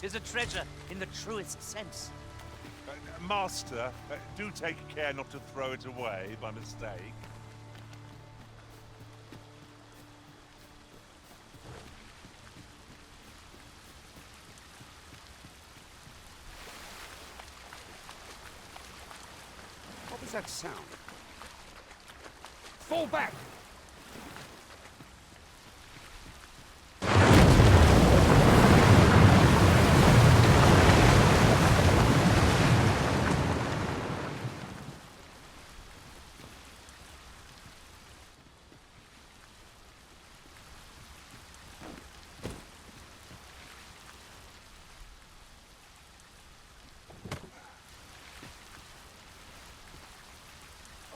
'Tis a treasure in the truest sense. Master, do take care not to throw it away by mistake. What was that sound? Fall back!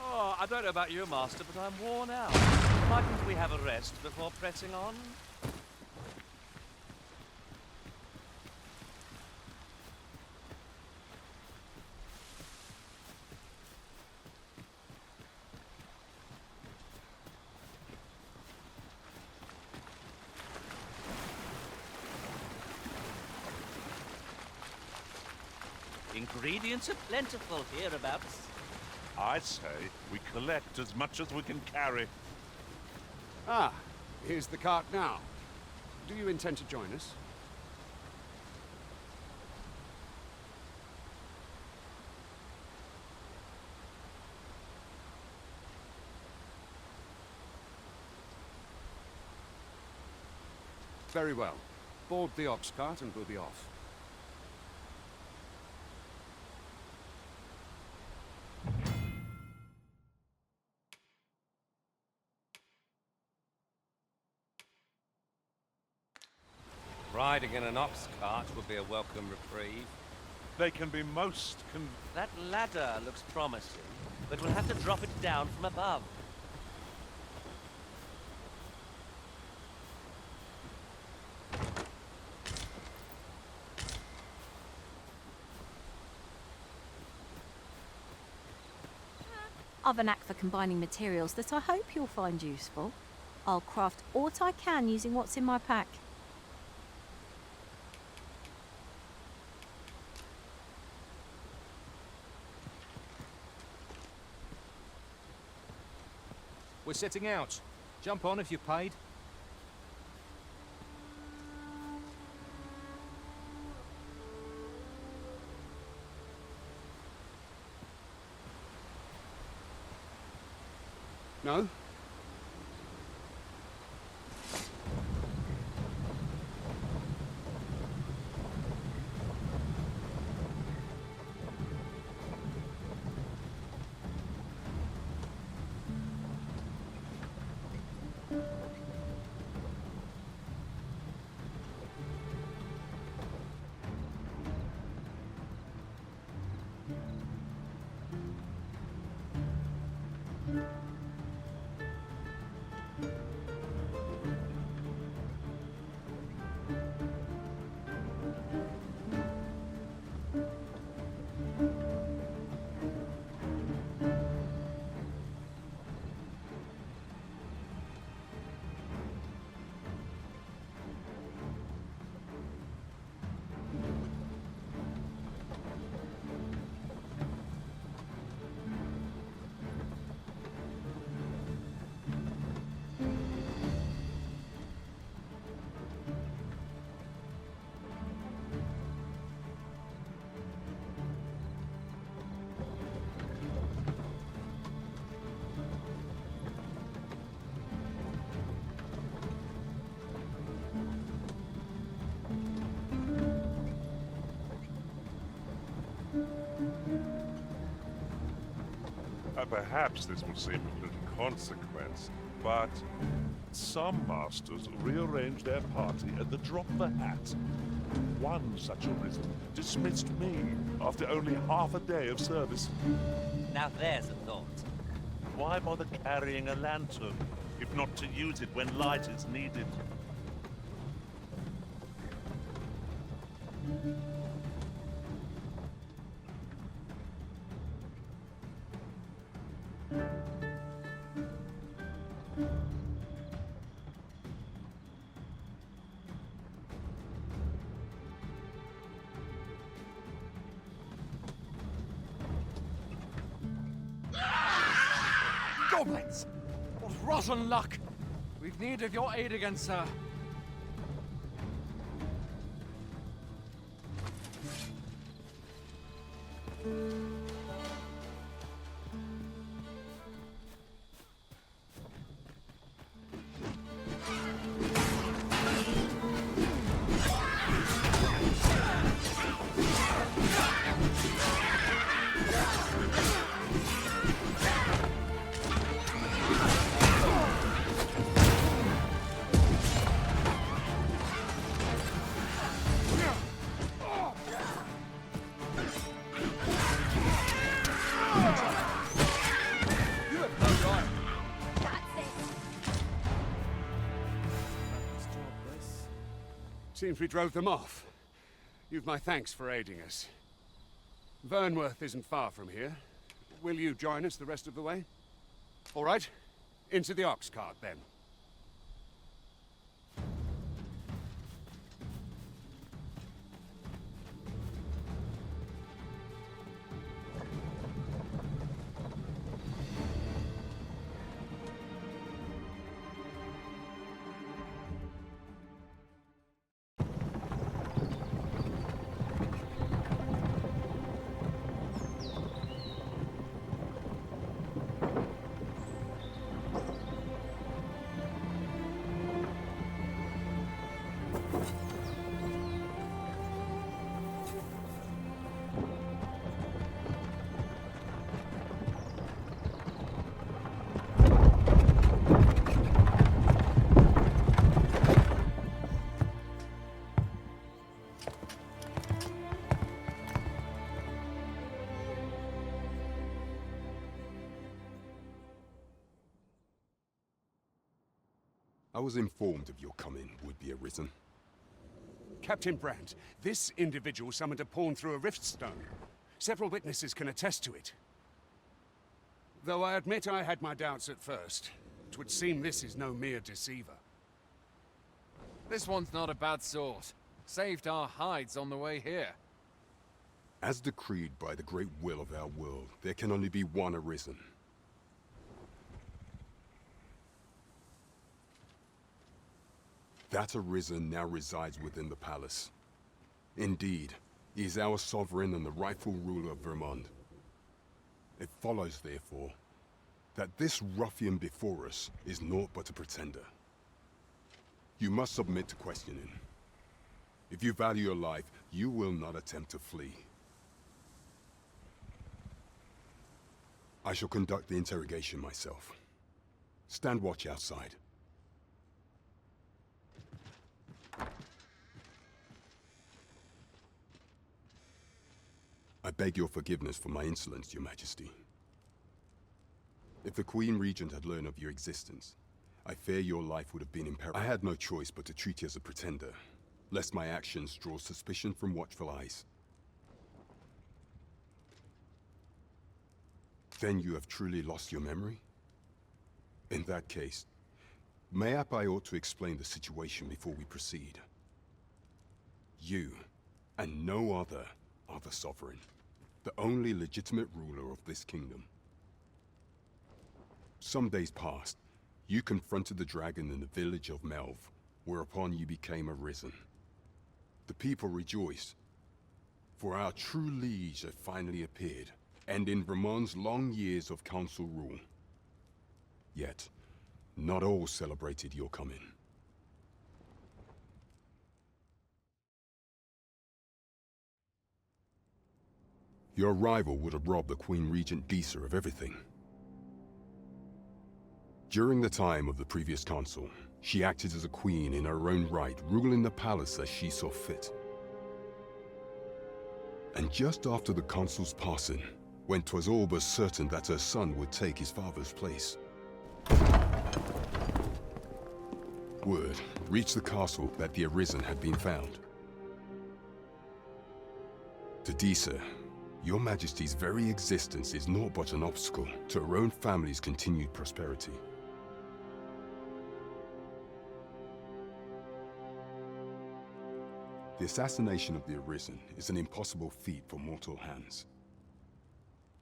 Oh, I don't know about you, Master, but I'm worn out. Mightn't we have a rest before pressing on? Ingredients are plentiful hereabouts. I say we collect as much as we can carry. Ah, here's the cart now. Do you intend to join us? Very well. Board the ox cart and we'll be off. Riding in an ox cart would be a welcome reprieve. They can be most That ladder looks promising, but we'll have to drop it down from above. I've a knack for combining materials that I hope you'll find useful. I'll craft aught I can using what's in my pack. We're setting out. Jump on if you've paid. No? Perhaps this will seem of little consequence, but some masters rearrange their party at the drop of a hat. One such arisen dismissed me after only half a day of service. Now there's a thought. Why bother carrying a lantern, if not to use it when light is needed? goblins! What rotten luck! We've need of your aid again, sir. Seems we drove them off. You've my thanks for aiding us. Vernworth isn't far from here. Will you join us the rest of the way? All right. Into the ox cart, then. I was informed of your coming would be arisen. Captain Brandt, this individual summoned a pawn through a rift stone. Several witnesses can attest to it. Though I admit I had my doubts at first. It would seem this is no mere deceiver. This one's not a bad sort. Saved our hides on the way here. As decreed by the great will of our world, there can only be one arisen. That arisen now resides within the palace. Indeed, he is our sovereign and the rightful ruler of Vermont. It follows, therefore, that this ruffian before us is naught but a pretender. You must submit to questioning. If you value your life, you will not attempt to flee. I shall conduct the interrogation myself. Stand watch outside. I beg your forgiveness for my insolence, Your Majesty. If the Queen Regent had learned of your existence, I fear your life would have been in peril. I had no choice but to treat you as a pretender, lest my actions draw suspicion from watchful eyes. Then you have truly lost your memory? In that case, mayhap I ought to explain the situation before we proceed. You, and no other, are the sovereign, the only legitimate ruler of this kingdom. Some days past, you confronted the dragon in the village of Melv, whereupon you became arisen. The people rejoiced, for our true liege had finally appeared, ending Vermont's long years of council rule. Yet, not all celebrated your coming. Your arrival would have robbed the Queen Regent Disa of everything. During the time of the previous consul, she acted as a queen in her own right, ruling the palace as she saw fit. And just after the consul's passing, when 'twas all but certain that her son would take his father's place, word reached the castle that the Arisen had been found. To Disa, Your Majesty's very existence is naught but an obstacle to her own family's continued prosperity. The assassination of the Arisen is an impossible feat for mortal hands.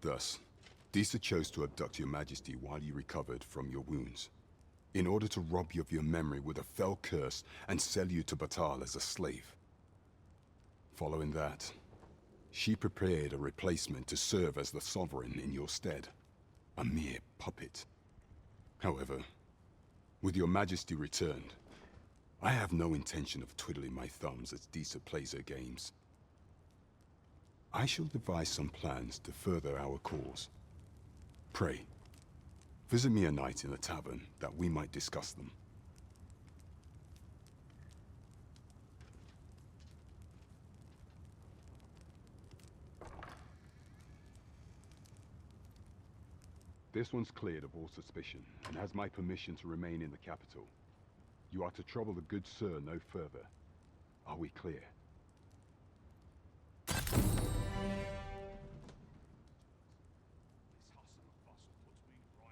Thus, Disa chose to abduct your majesty while you recovered from your wounds, in order to rob you of your memory with a fell curse and sell you to Batal as a slave. Following that, she prepared a replacement to serve as the sovereign in your stead. A mere puppet. However, with your majesty returned, I have no intention of twiddling my thumbs as Disa plays her games. I shall devise some plans to further our cause. Pray, visit me a night in the tavern that we might discuss them. This one's cleared of all suspicion, and has my permission to remain in the capital. You are to trouble the good sir no further. Are we clear?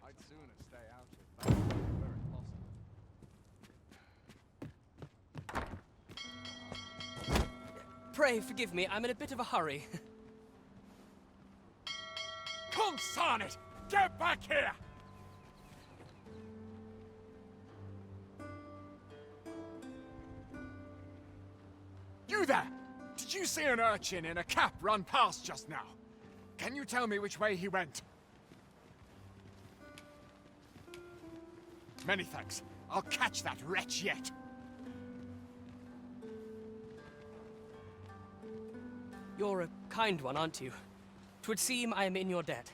I'd sooner stay out of that where possible. Pray forgive me, I'm in a bit of a hurry. Consign it! Get back here! You there! Did you see an urchin in a cap run past just now? Can you tell me which way he went? Many thanks. I'll catch that wretch yet. You're a kind one, aren't you? 'Twould seem I am in your debt.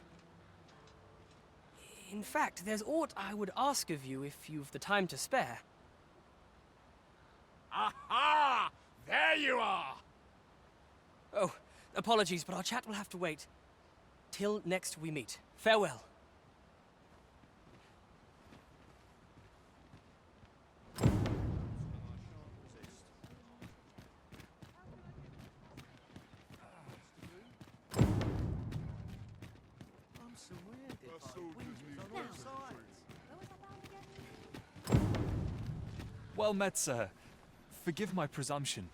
In fact, there's aught I would ask of you if you've the time to spare. Aha! There you are! Oh, apologies, but our chat will have to wait. Till next we meet. Farewell. Well met, sir. Forgive my presumption,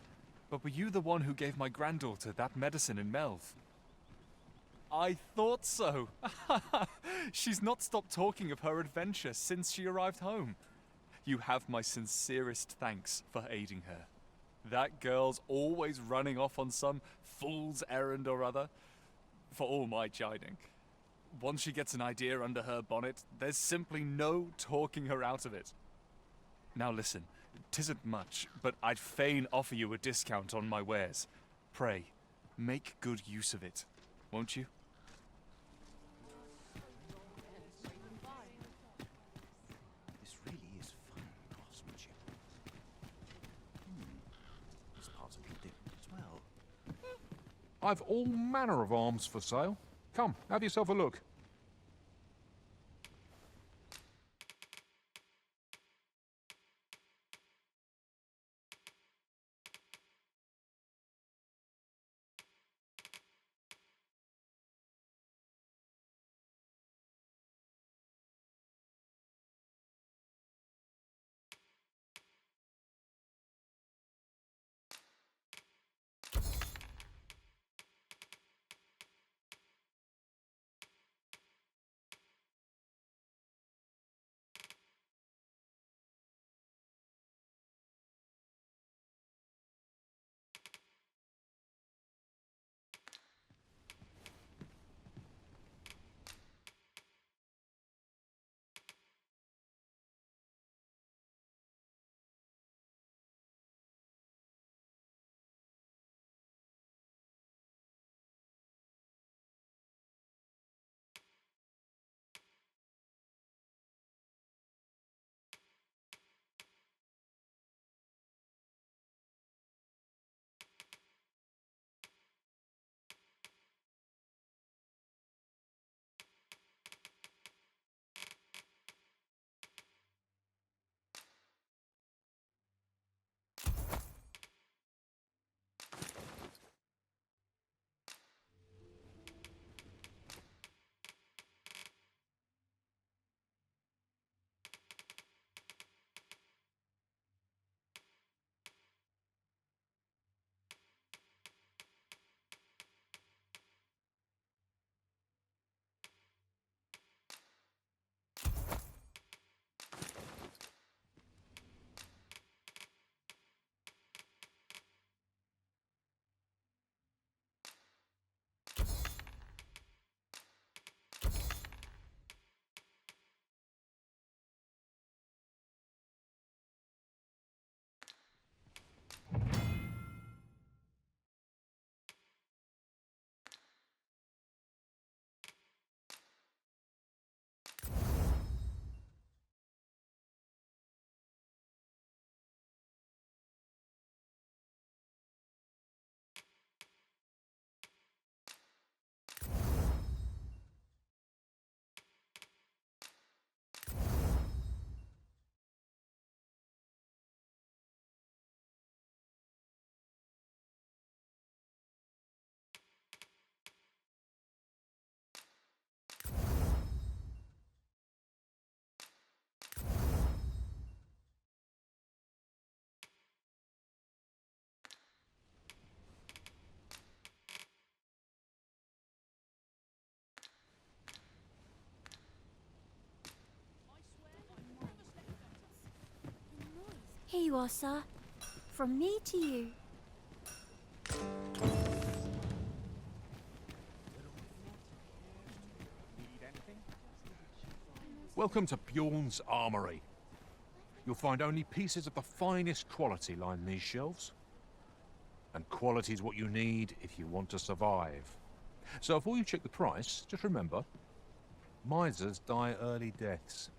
but were you the one who gave my granddaughter that medicine in Melve? I thought so. She's not stopped talking of her adventure since she arrived home. You have my sincerest thanks for aiding her. That girl's always running off on some fool's errand or other, for all my chiding. Once she gets an idea under her bonnet, there's simply no talking her out of it. Now listen, 'tisn't much, but I'd fain offer you a discount on my wares. Pray, make good use of it, won't you? This really is fine craftsmanship. This part's a bit different as well. I've all manner of arms for sale. Come, have yourself a look. Here you are, sir. From me to you. Welcome to Bjorn's Armory. You'll find only pieces of the finest quality line these shelves. And quality's what you need if you want to survive. So before you check the price, just remember, misers die early deaths.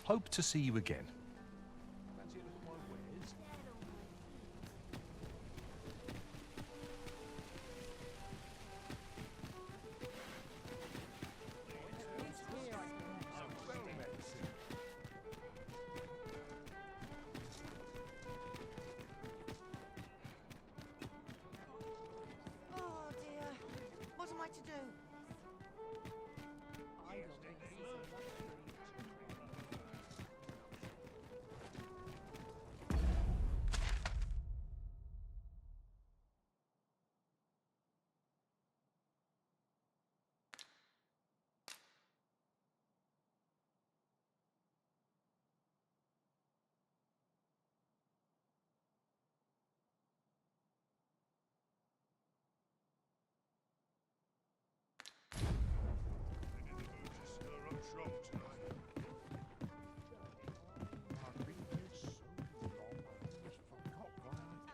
Hope to see you again. Fancy a look at my wares? Oh dear. What am I to do?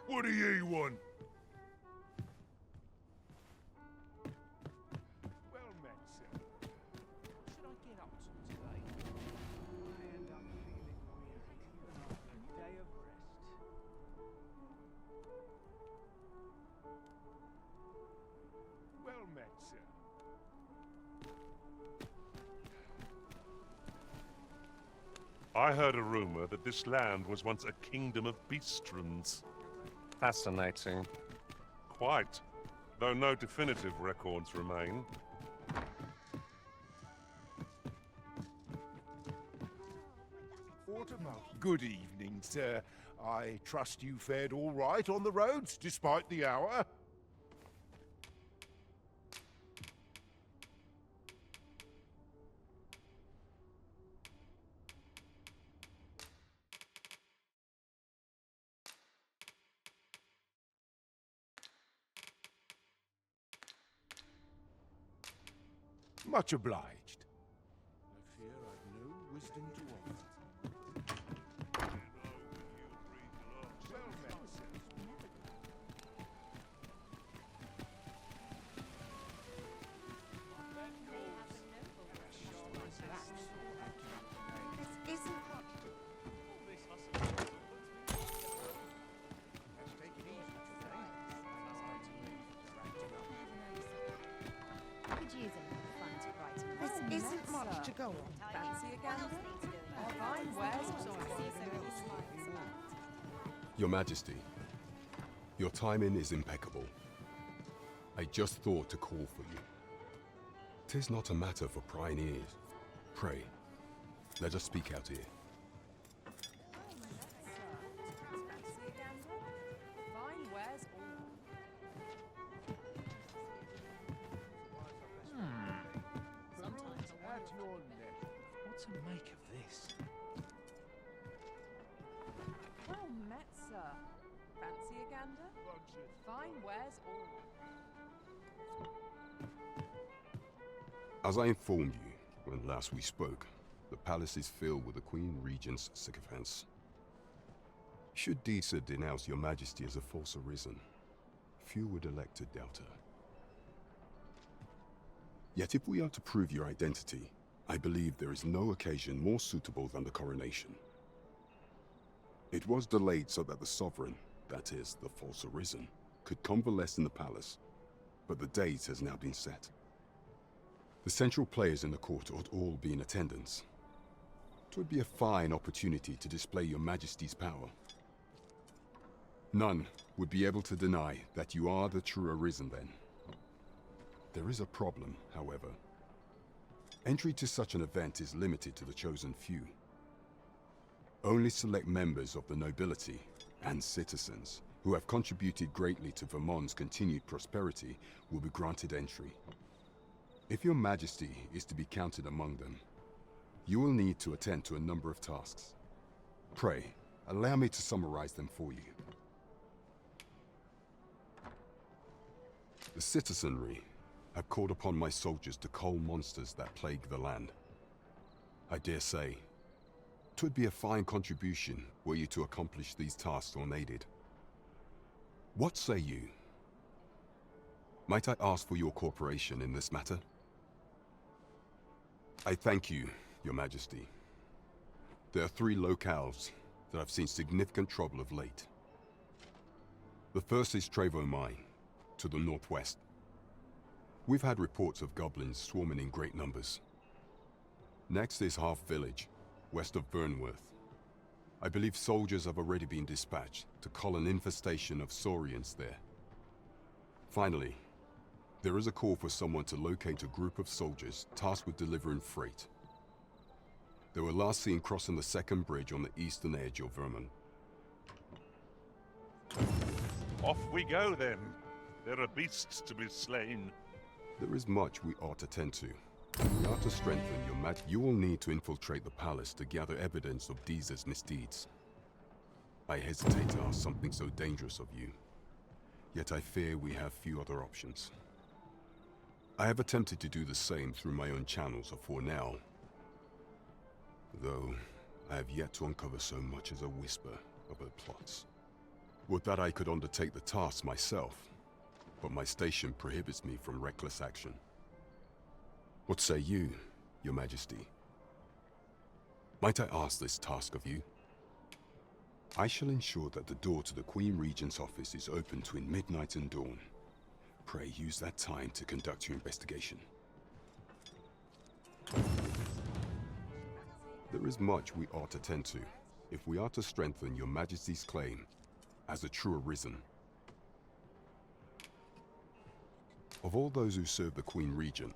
What do ye want? Well met, sir. What should I get up to today? I end up feeling weary. A day of rest. Well met, sir. I heard a rumor that this land was once a kingdom of beastrons. Fascinating. Quite, though no definitive records remain. Good evening, sir. I trust you fared all right on the roads, despite the hour. Much obliged. I fear I've no wisdom to offer. Well met, sir. This isn't what... Let's take it easy today. Could use a little fun to write. This isn't much to go on. Fancy again? Your Majesty, your timing is impeccable. I just thought to call for you. 'Tis not a matter for prying ears. Pray, let us speak out here. At your neck. What to make of this? Well met, sir. Fancy a gander? Fine wares all. As I informed you when last we spoke, the palace is filled with the Queen Regent's sycophants. Should Disa denounce your majesty as a false arisen, few would elect to doubt her. Yet if we are to prove your identity, I believe there is no occasion more suitable than the coronation. It was delayed so that the sovereign, that is, the false arisen, could convalesce in the palace, but the date has now been set. The central players in the court ought all be in attendance. It would be a fine opportunity to display your majesty's power. None would be able to deny that you are the true arisen then. There is a problem, however. Entry to such an event is limited to the chosen few. Only select members of the nobility and citizens who have contributed greatly to Vermont's continued prosperity will be granted entry. If your majesty is to be counted among them, you will need to attend to a number of tasks. Pray, allow me to summarize them for you. The citizenry have called upon my soldiers to cull monsters that plague the land. I dare say, 'twould be a fine contribution were you to accomplish these tasks unaided. What say you? Might I ask for your cooperation in this matter? I thank you, your majesty. There are 3 locales that have seen significant trouble of late. The first is Trevo Mine, to the northwest. We've had reports of goblins swarming in great numbers. Next is Half Village, west of Burnworth. I believe soldiers have already been dispatched to cull an infestation of saurians there. Finally, there is a call for someone to locate a group of soldiers tasked with delivering freight. They were last seen crossing the second bridge on the eastern edge of Vermont. Off we go then. There are beasts to be slain. There is much we ought to tend to. We are to strengthen your you will need to infiltrate the palace to gather evidence of Disa's misdeeds. I hesitate to ask something so dangerous of you, yet I fear we have few other options. I have attempted to do the same through my own channels afore now, though I have yet to uncover so much as a whisper of her plots. Would that I could undertake the task myself, but my station prohibits me from reckless action. What say you, your majesty? Might I ask this task of you? I shall ensure that the door to the Queen Regent's office is open between midnight and dawn. Pray use that time to conduct your investigation. There is much we ought to tend to if we are to strengthen your majesty's claim as a true arisen. Of all those who serve the Queen Regent,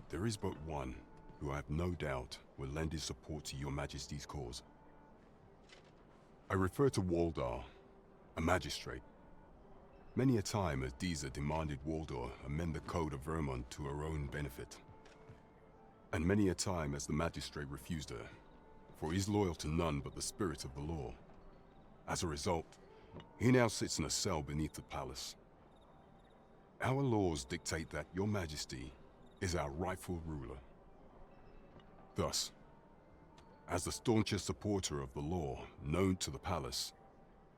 there is but one who I have no doubt will lend his support to your majesty's cause. I refer to Waldar, a magistrate. Many a time has Disa demanded Waldar amend the code of Vermont to her own benefit. And many a time has the magistrate refused her, for he is loyal to none but the spirit of the law. As a result, he now sits in a cell beneath the palace. Our laws dictate that your majesty is our rightful ruler. Thus, as the staunchest supporter of the law known to the palace,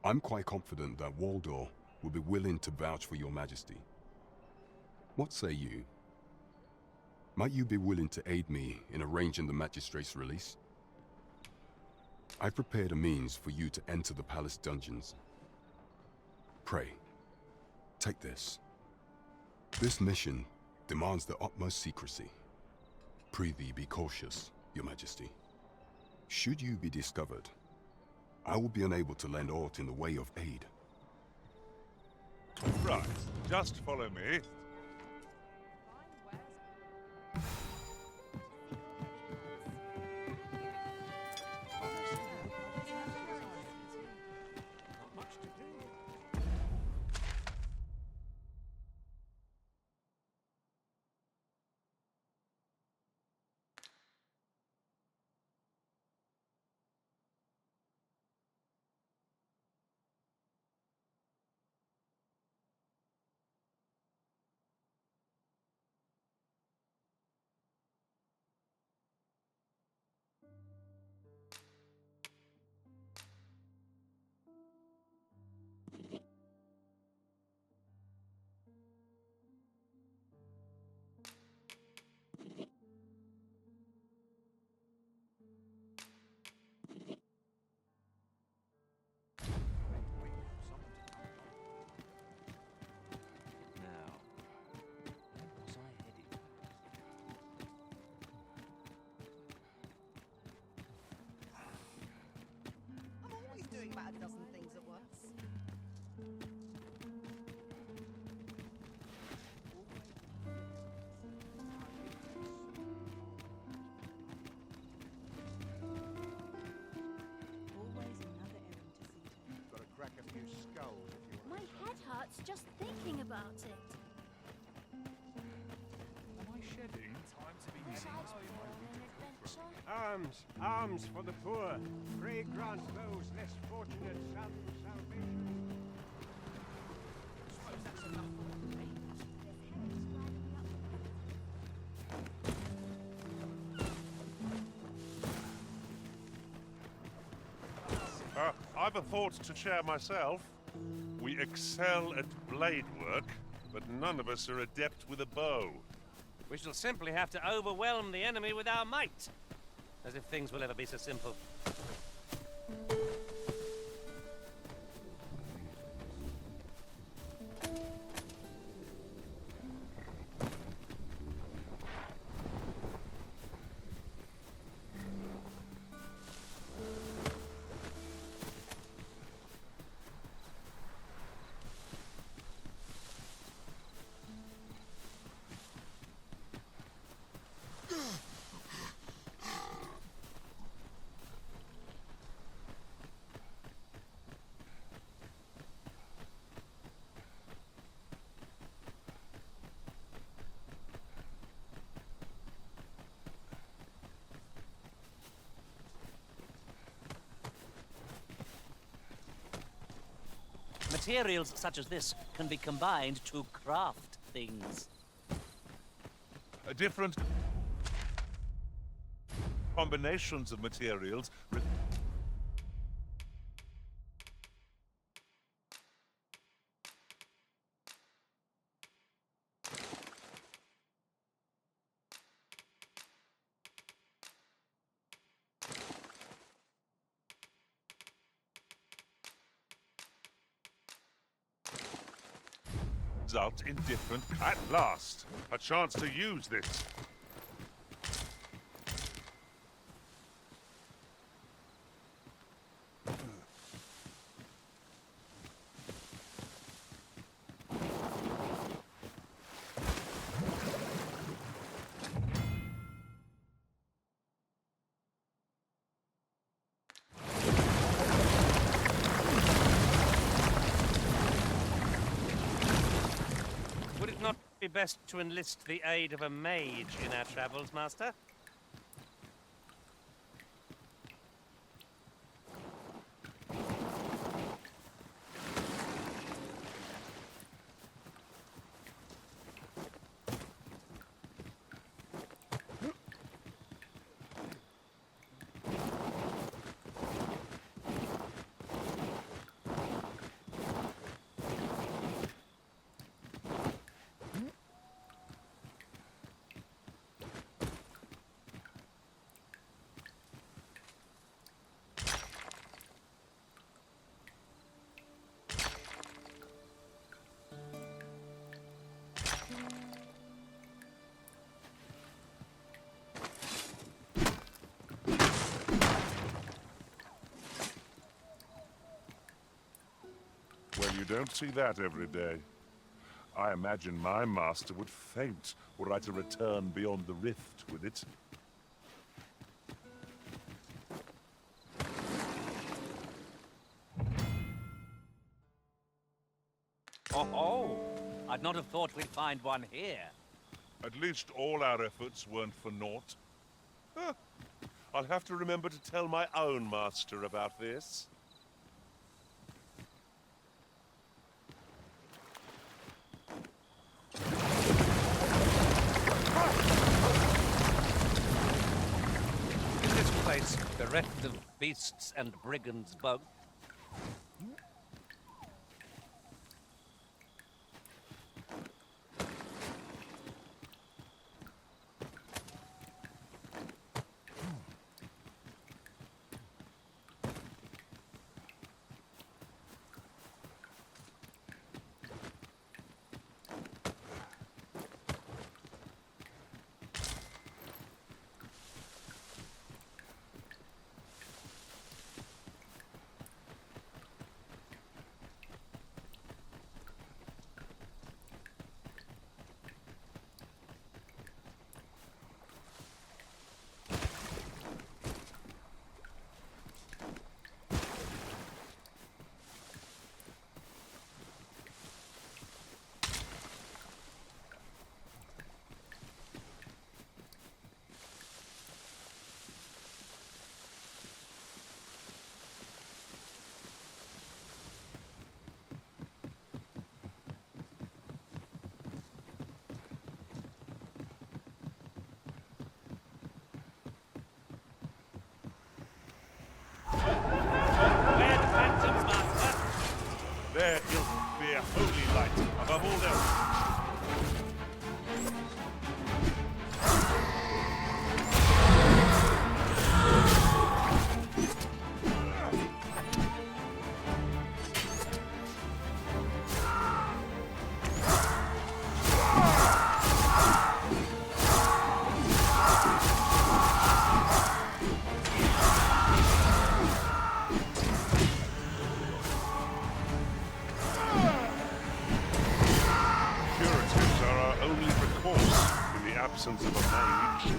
I'm quite confident that Waldor will be willing to vouch for your majesty. What say you? Might you be willing to aid me in arranging the magistrate's release? I've prepared a means for you to enter the palace dungeons. Pray, take this. This mission demands the utmost secrecy. Prithee be cautious, your majesty. Should you be discovered, I will be unable to lend aught in the way of aid. Right, just follow me. about a dozen things at once. Always another errand to see to. Got to crack a few skulls if you want. My head hurts just thinking about it. Am I shedding? Time to be Would missing. I go on an adventure? Arms, arms for the poor. Pray grant those less fortunate some salvation. Suppose that's enough for me. I've a thought to share myself. We excel at blade work, but none of us are adept with a bow. We shall simply have to overwhelm the enemy with our might. As if things will ever be so simple. Materials such as this can be combined to craft things. Different combinations of materials. Result in different. At last, a chance to use this. Would it not be best to enlist the aid of a mage in our travels, Master? Well, you don't see that every day. I imagine my master would faint were I to return beyond the rift with it. Oh, I'd not have thought we'd find one here. At least all our efforts weren't for naught. Huh. I'll have to remember to tell my own master about this. Is this place bereft of beasts and brigands both? only recourse in the absence of a mage.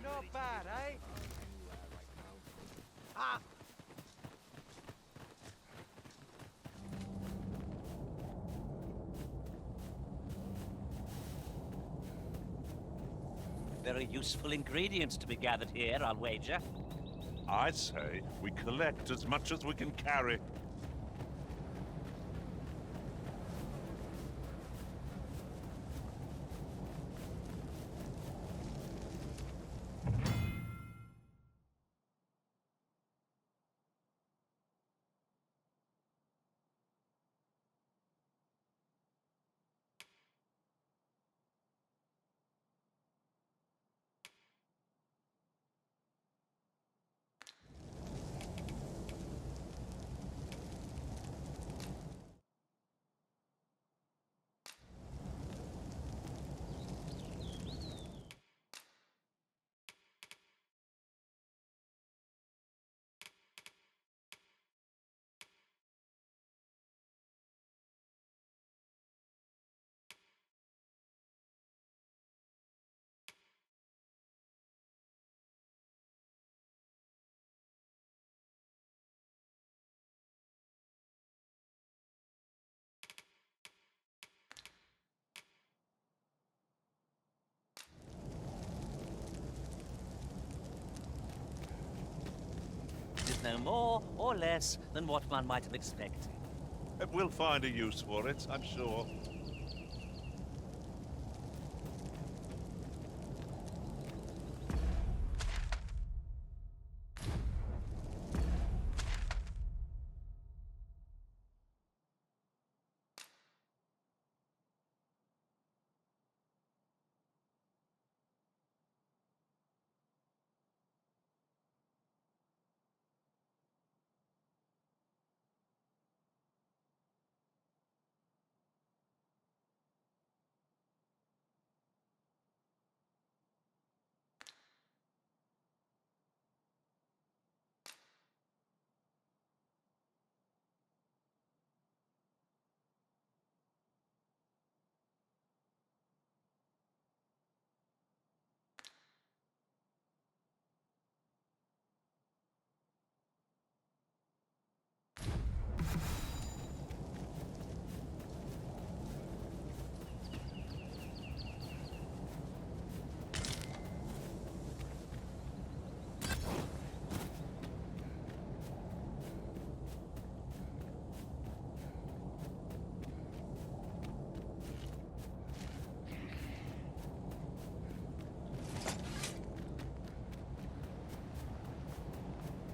Not bad, eh? Ah! Very useful ingredients to be gathered here, I'll wager. I say we collect as much as we can carry. It is no more or less than what one might have expected. We'll find a use for it, I'm sure.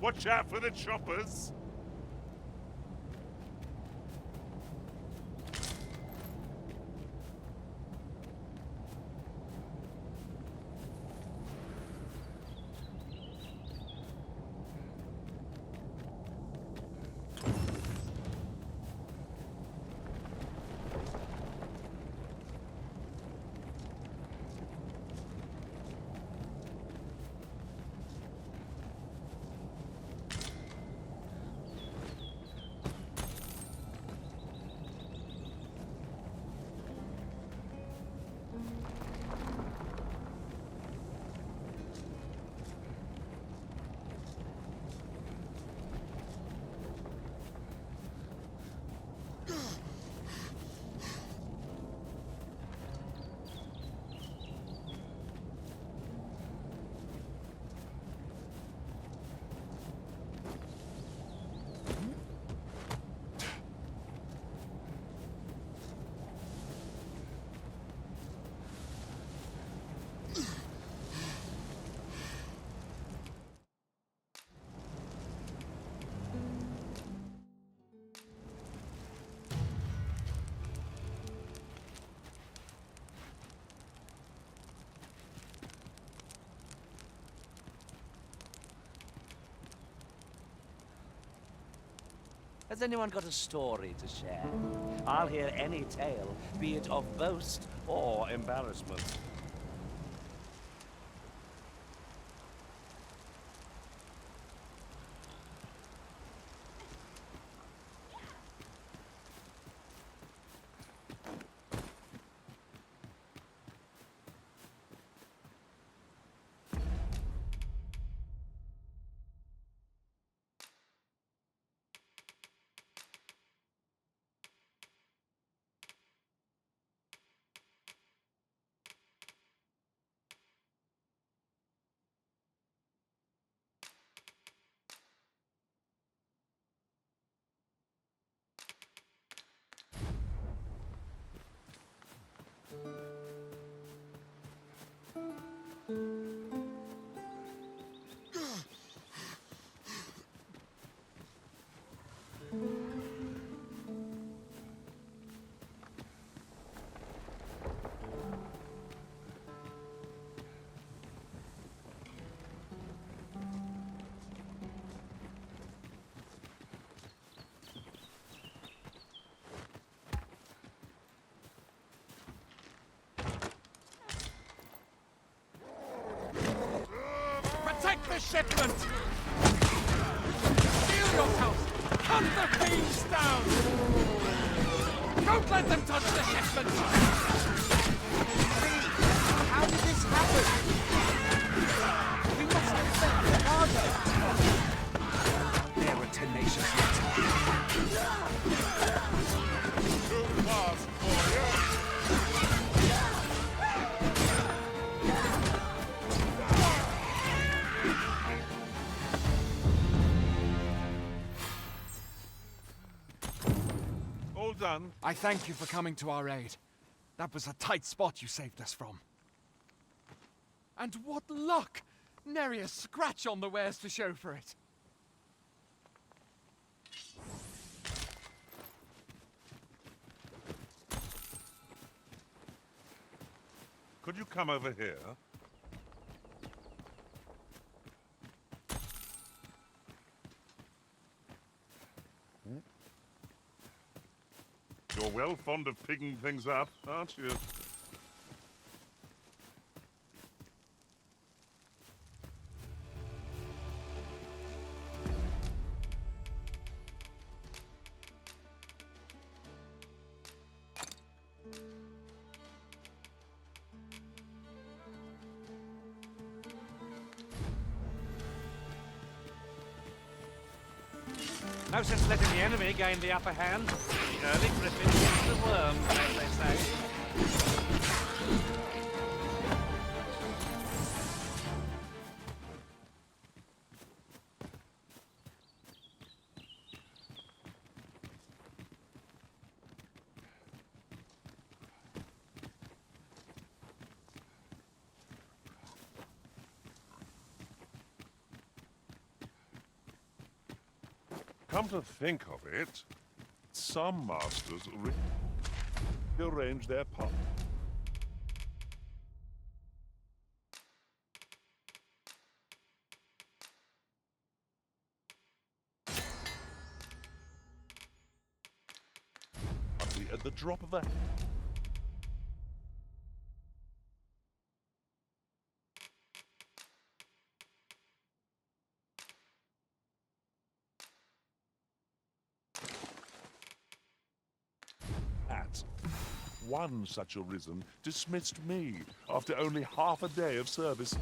Watch out for the choppers! Has anyone got a story to share? I'll hear any tale, be it of boast or embarrassment. Protect the shipment! Shield yourself! Hunt the fiends down! Don't let them touch the shipment! How did this happen? We must defend the cargo. They're a tenacious lot. Too fast for you. All done. I thank you for coming to our aid. That was a tight spot you saved us from. And what luck! Nary a scratch on the wares to show for it. Could you come over here? You're well fond of picking things up, aren't you? No sense letting the enemy gain the upper hand. The early griffin gets the worm, as they say. Come to think of it, some masters rearrange their part. At the drop of a... One such arisen dismissed me after only half a day of service.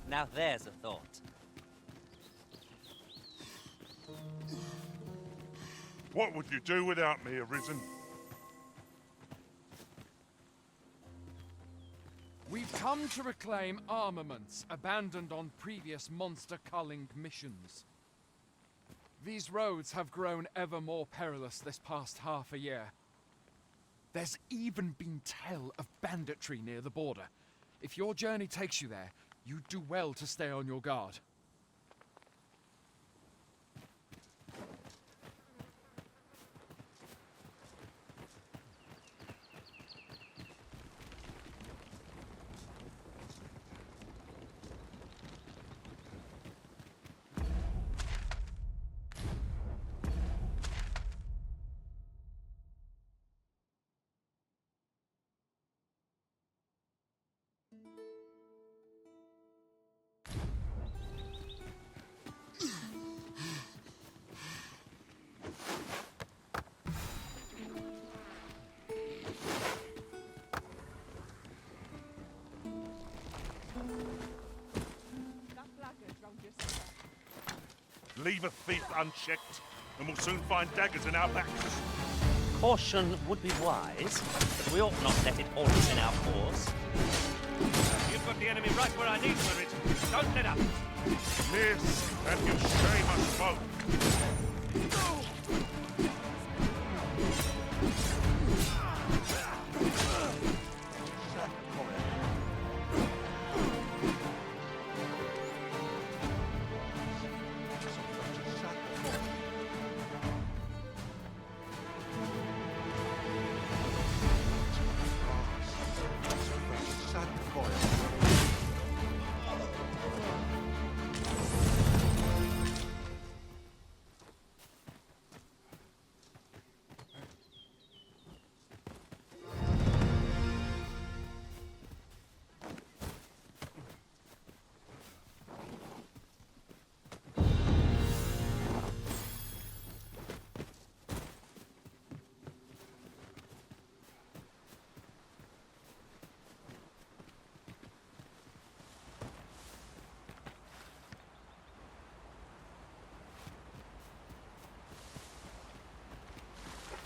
Now there's a thought. What would you do without me, Arisen? We've come to reclaim armaments abandoned on previous monster-culling missions. These roads have grown ever more perilous this past half a year. There's even been tale of banditry near the border. If your journey takes you there, you do well to stay on your guard. Leave a thief unchecked, and we'll soon find daggers in our backs. Caution would be wise, but we ought not let it halt us in our course. You've got the enemy right where I need for it. Don't let up. Miss, and you shame us both.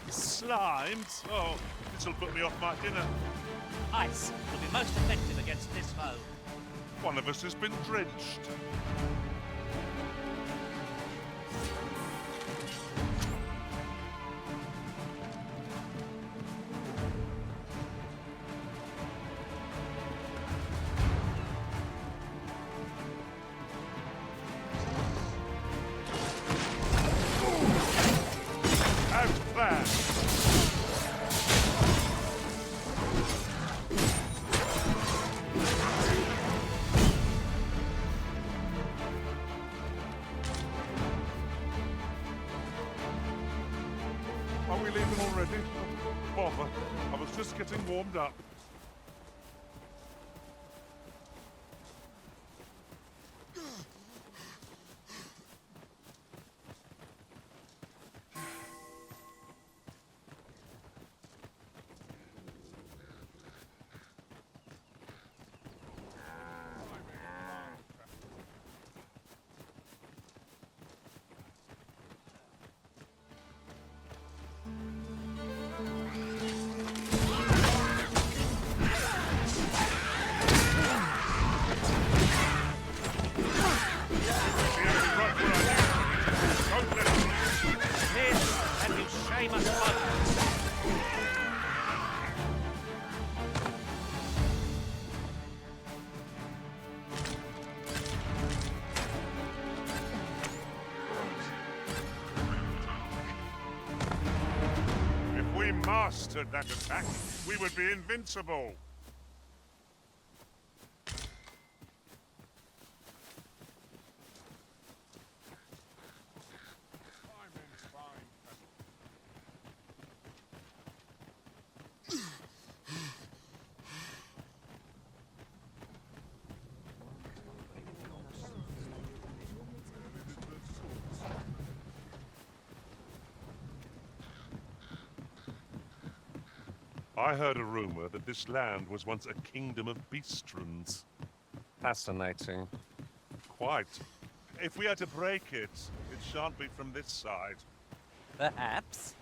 Slimed? Oh, this'll put me off my dinner. Ice will be most effective against this foe. One of us has been drenched. As planned. Are we leaving already? Bother. I was just getting warmed up. And you shame us both. If we mastered that attack, we would be invincible. I heard a rumor that this land was once a kingdom of beastrons. Fascinating. Quite. If we are to break it, it shan't be from this side. Perhaps.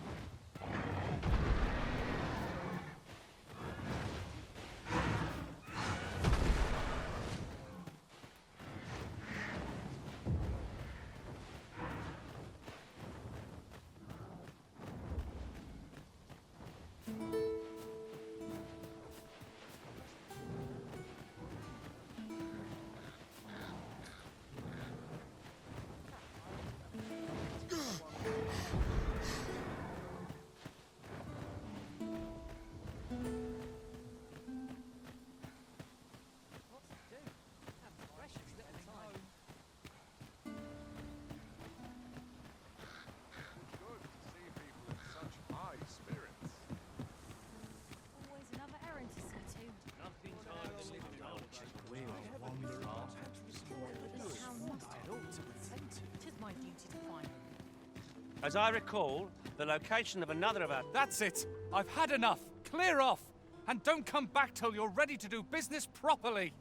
As I recall, the location of another of our... That's it! I've had enough! Clear off! And don't come back till you're ready to do business properly!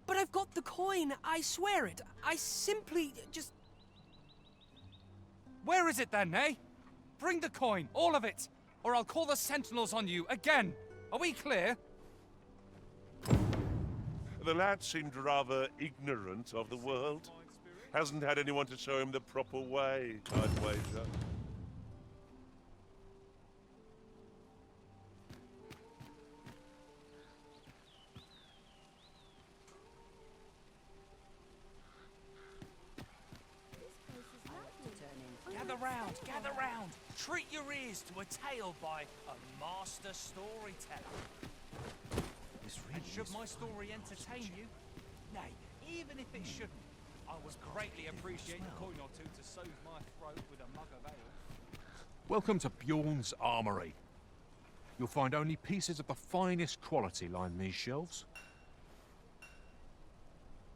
But I've got the coin, I swear it. I simply just... Where is it then, eh? Bring the coin, all of it, or I'll call the sentinels on you again. Are we clear? The lad seemed rather ignorant of the world. Hasn't had anyone to show him the proper way, I'd wager. Gather round. Treat your ears to a tale by a master storyteller. And should my story entertain you? Nay, even if it shouldn't, I would greatly appreciate a coin or two to soothe my throat with a mug of ale. Welcome to Bjorn's Armory. You'll find only pieces of the finest quality line these shelves.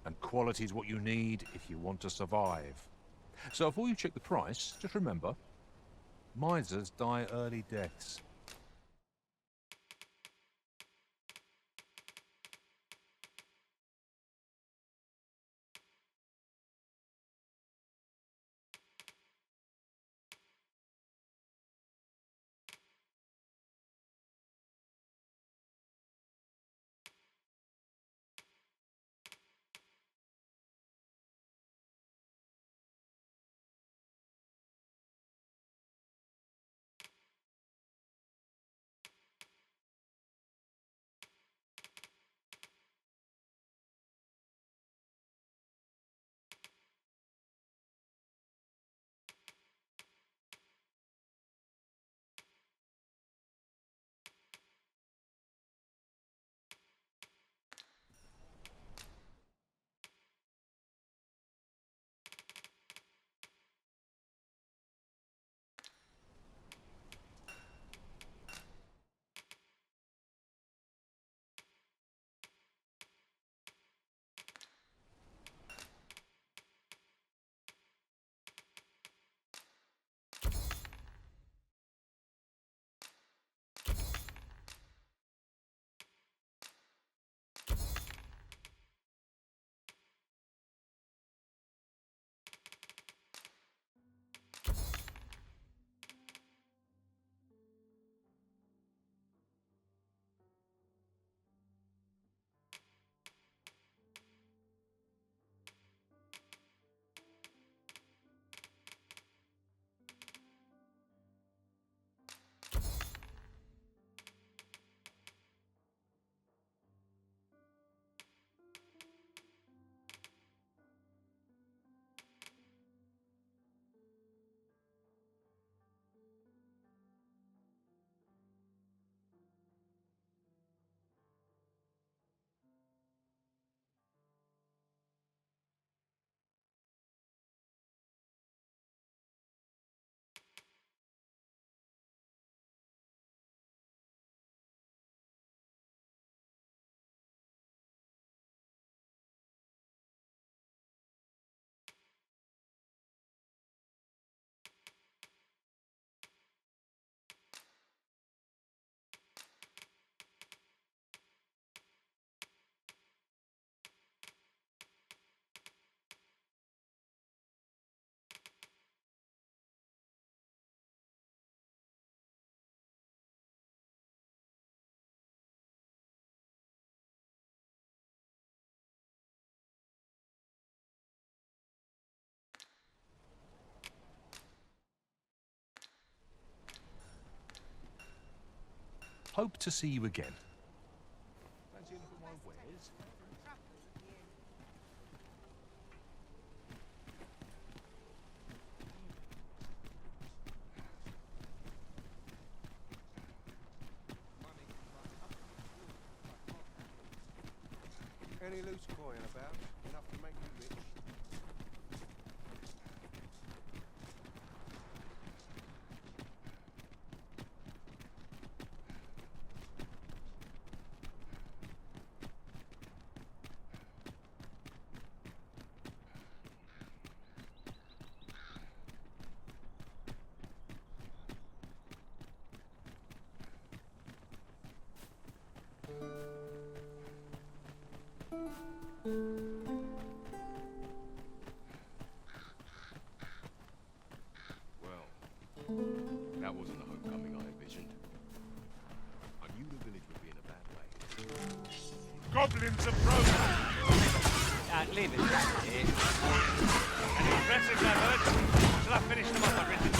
And quality's what you need if you want to survive. So before you check the price, just remember, misers die early deaths. Hope to see you again. Fancy a look at my wares? Any loose coin about? Enough to make you rich? Well, that wasn't the homecoming I envisioned. I knew the village would be in a bad way. Goblins approach! Leave it. An impressive diversion. Shall I finish them off already?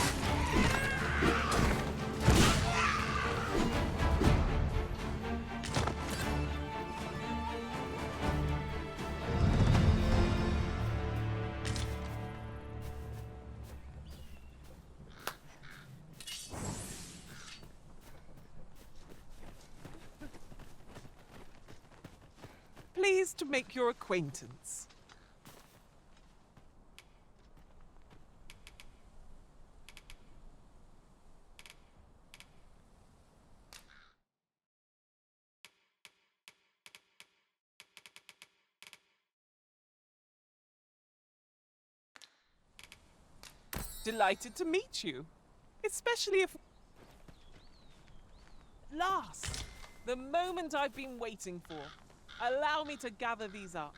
Pleased to make your acquaintance. Delighted to meet you, especially if... Last, the moment I've been waiting for. Allow me to gather these up.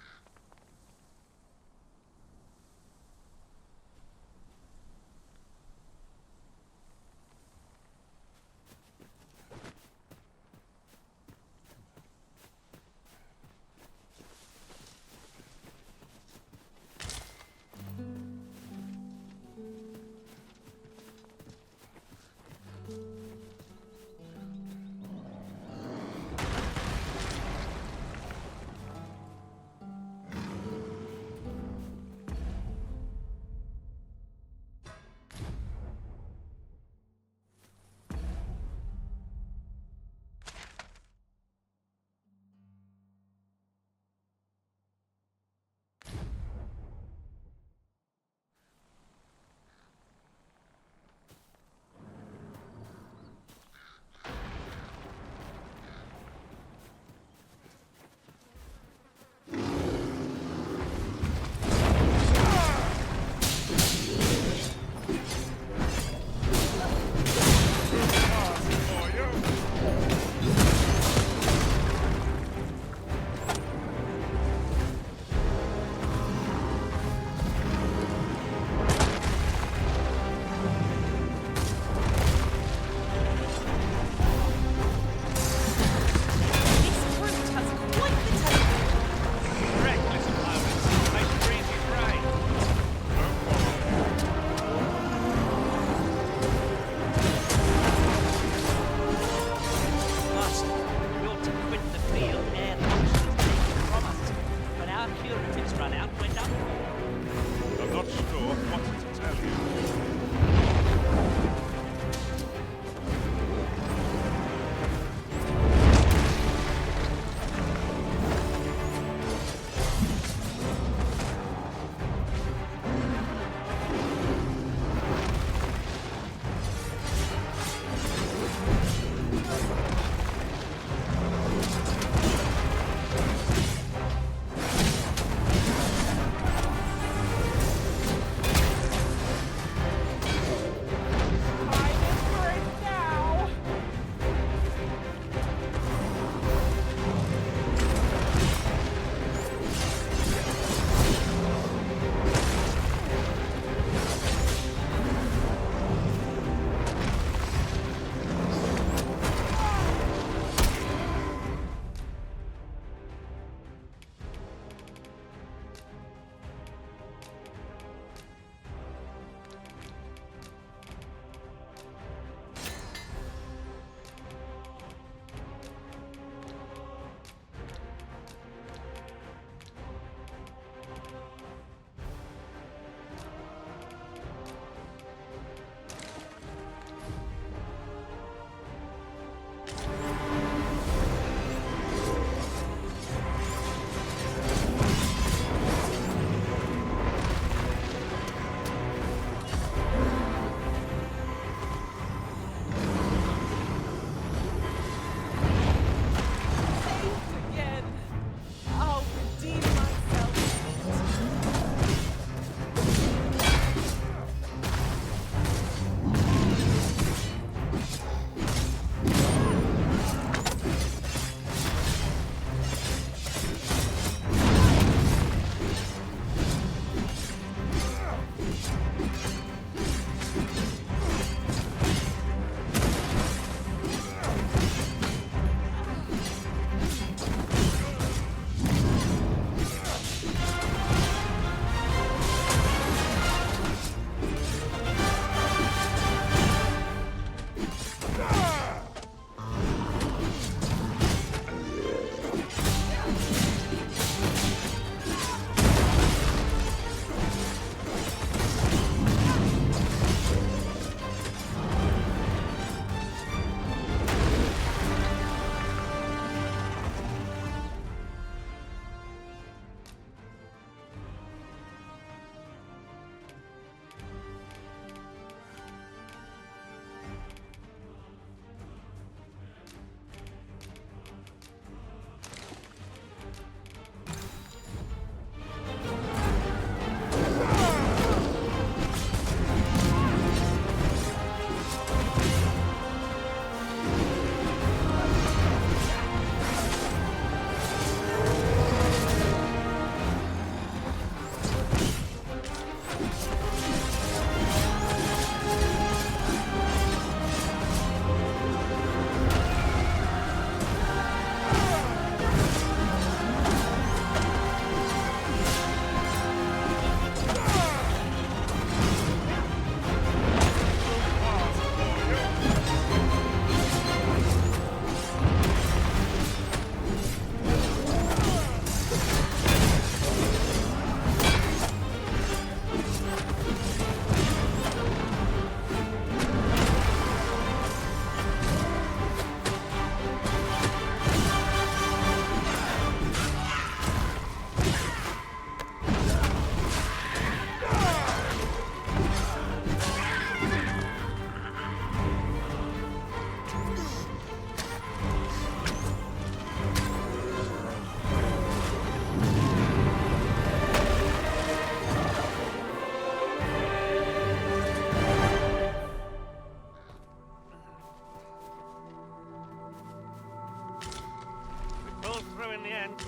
in the end.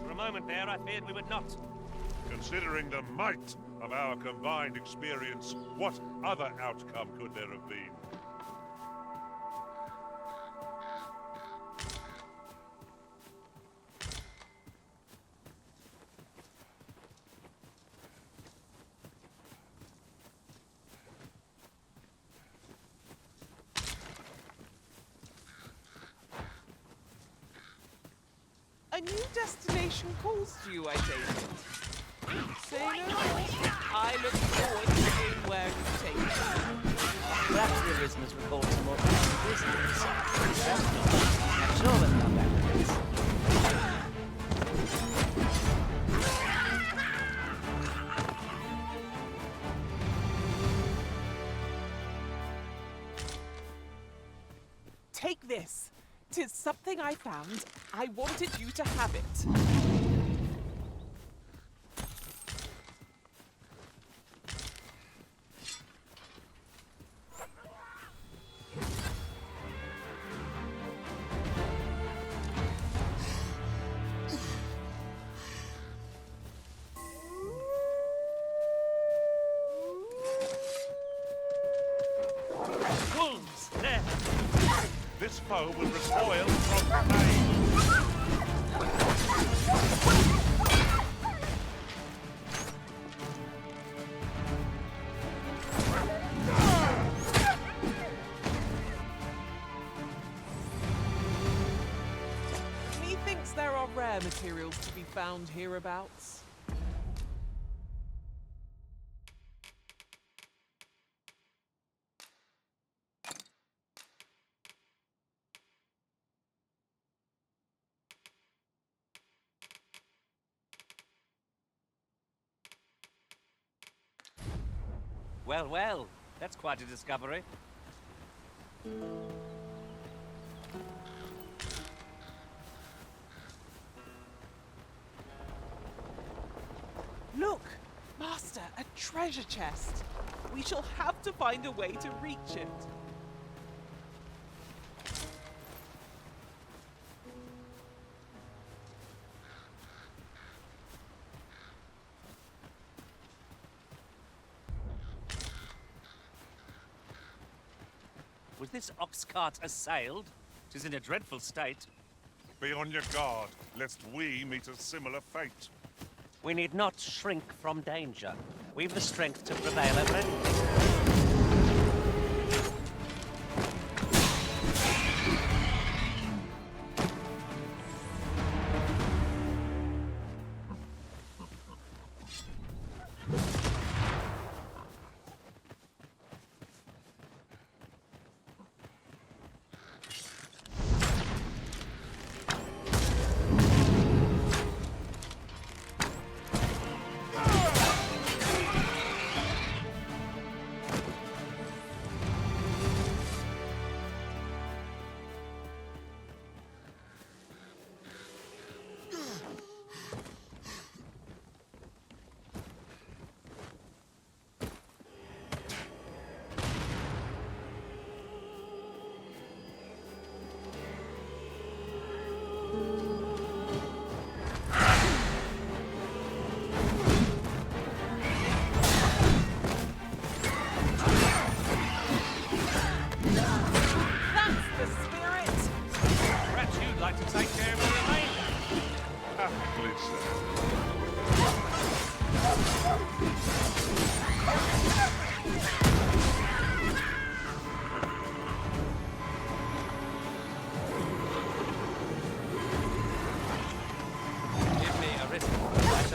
For a moment there, I feared we would not. Considering the might of our combined experience, what other outcome could there have been? A new destination calls to you, I take it. Say no more. I look forward to seeing where you take me. Perhaps the Arisen has recalled some more business. I'm sure they'll come back to this. Take this. 'Tis something I found. I wanted you to have it. Wolves, there! This foe will recoil from pain. Methinks there are rare materials to be found hereabouts. Well, well, that's quite a discovery. Look! Master, a treasure chest. We shall have to find a way to reach it. Was this ox cart assailed? 'Tis in a dreadful state. Be on your guard, lest we meet a similar fate. We need not shrink from danger. We've the strength to prevail over anything.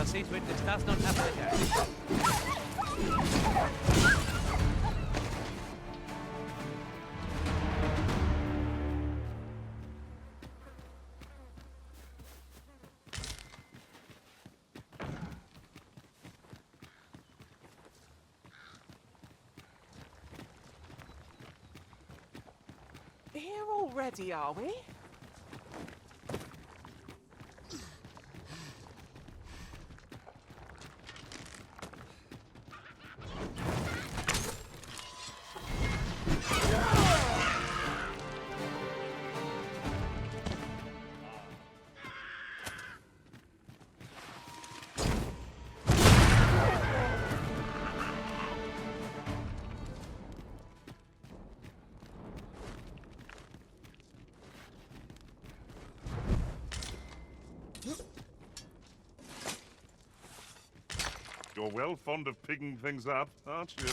See to it this does not happen again. Here already, are we? You're well fond of picking things up, aren't you?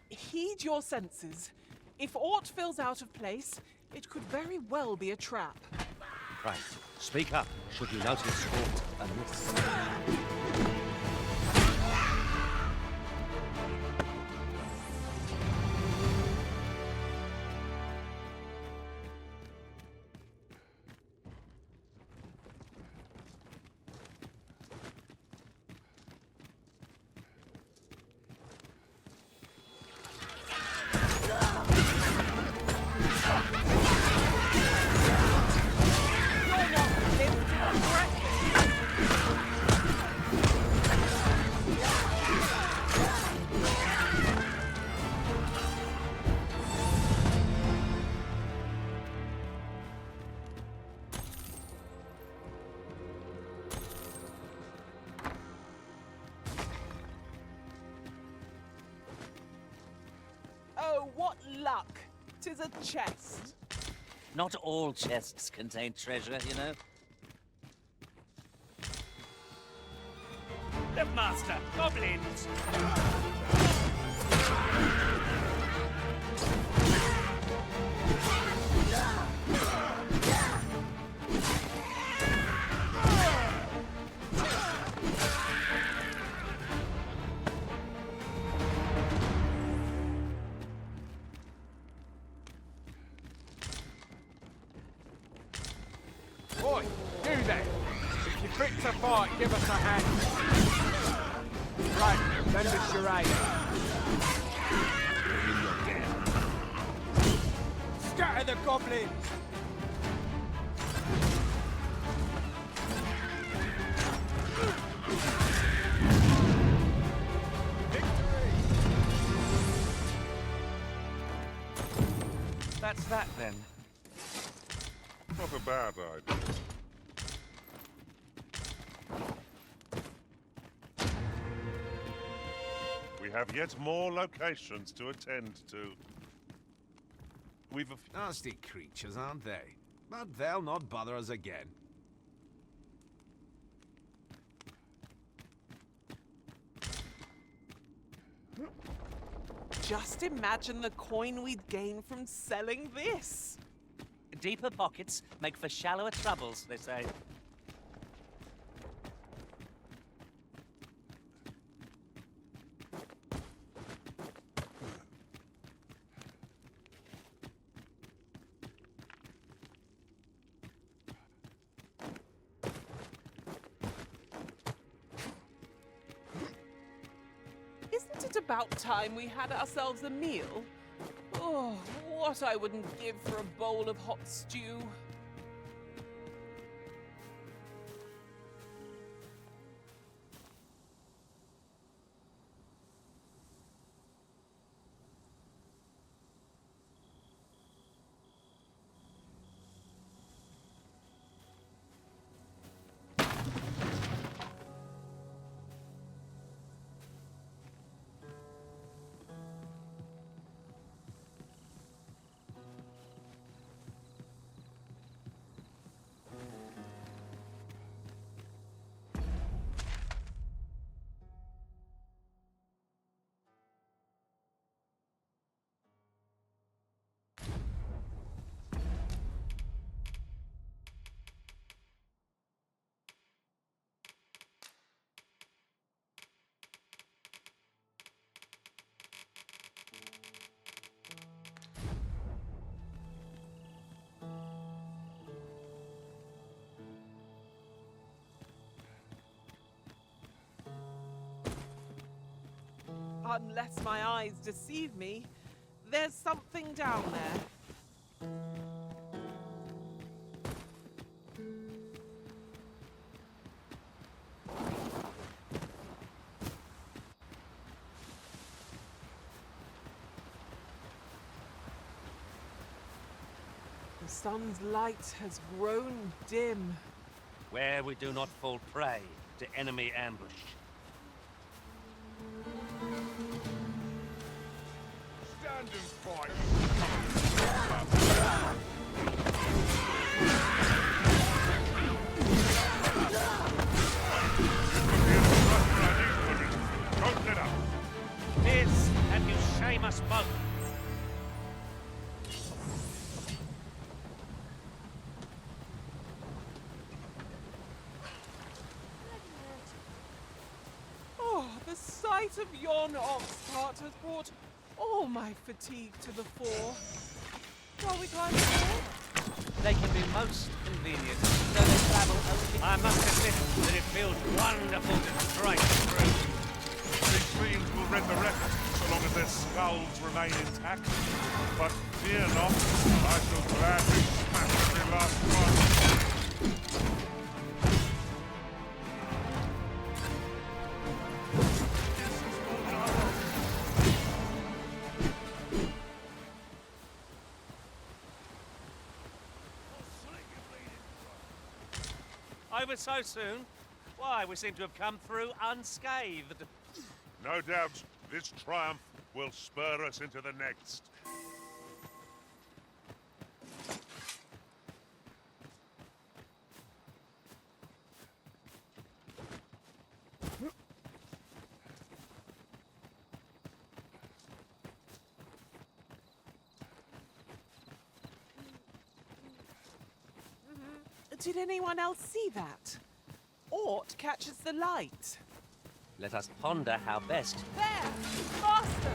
Heed your senses. If aught feels out of place, it could very well be a trap. Right. Speak up should you notice aught amiss. Oh, what luck! 'Tis a chest. Not all chests contain treasure, you know. The master goblins! Oi, you there! If you're fit to fight, give us a hand. Right, lend us your aid. Scatter the goblins! That's that then. Not a bad idea. We have yet more locations to attend to. We've a Nasty creatures, aren't they? But they'll not bother us again. Just imagine the coin we'd gain from selling this. Deeper pockets make for shallower troubles, they say. Isn't it about time we had ourselves a meal? Oh, what I wouldn't give for a bowl of hot stew. Unless my eyes deceive me, there's something down there. The sun's light has grown dim. Where we do not fall prey to enemy ambush. Stand stand and fight. Don't let up. Tis, and you shame us both. Oh, the sight of yon ox cart has brought all my fatigue to the fore. Shall we climb aboard? They can be most convenient, though they travel only... I must admit that it feels wonderful to strike through. These fiends will rend the wreck so long as their skulls remain intact. But fear not, I shall gladly smash every last one. Over so soon? Why, we seem to have come through unscathed. No doubt, this triumph will spur us into the next. Did anyone else see that? Aught catches the light. Let us ponder how best. There! Faster!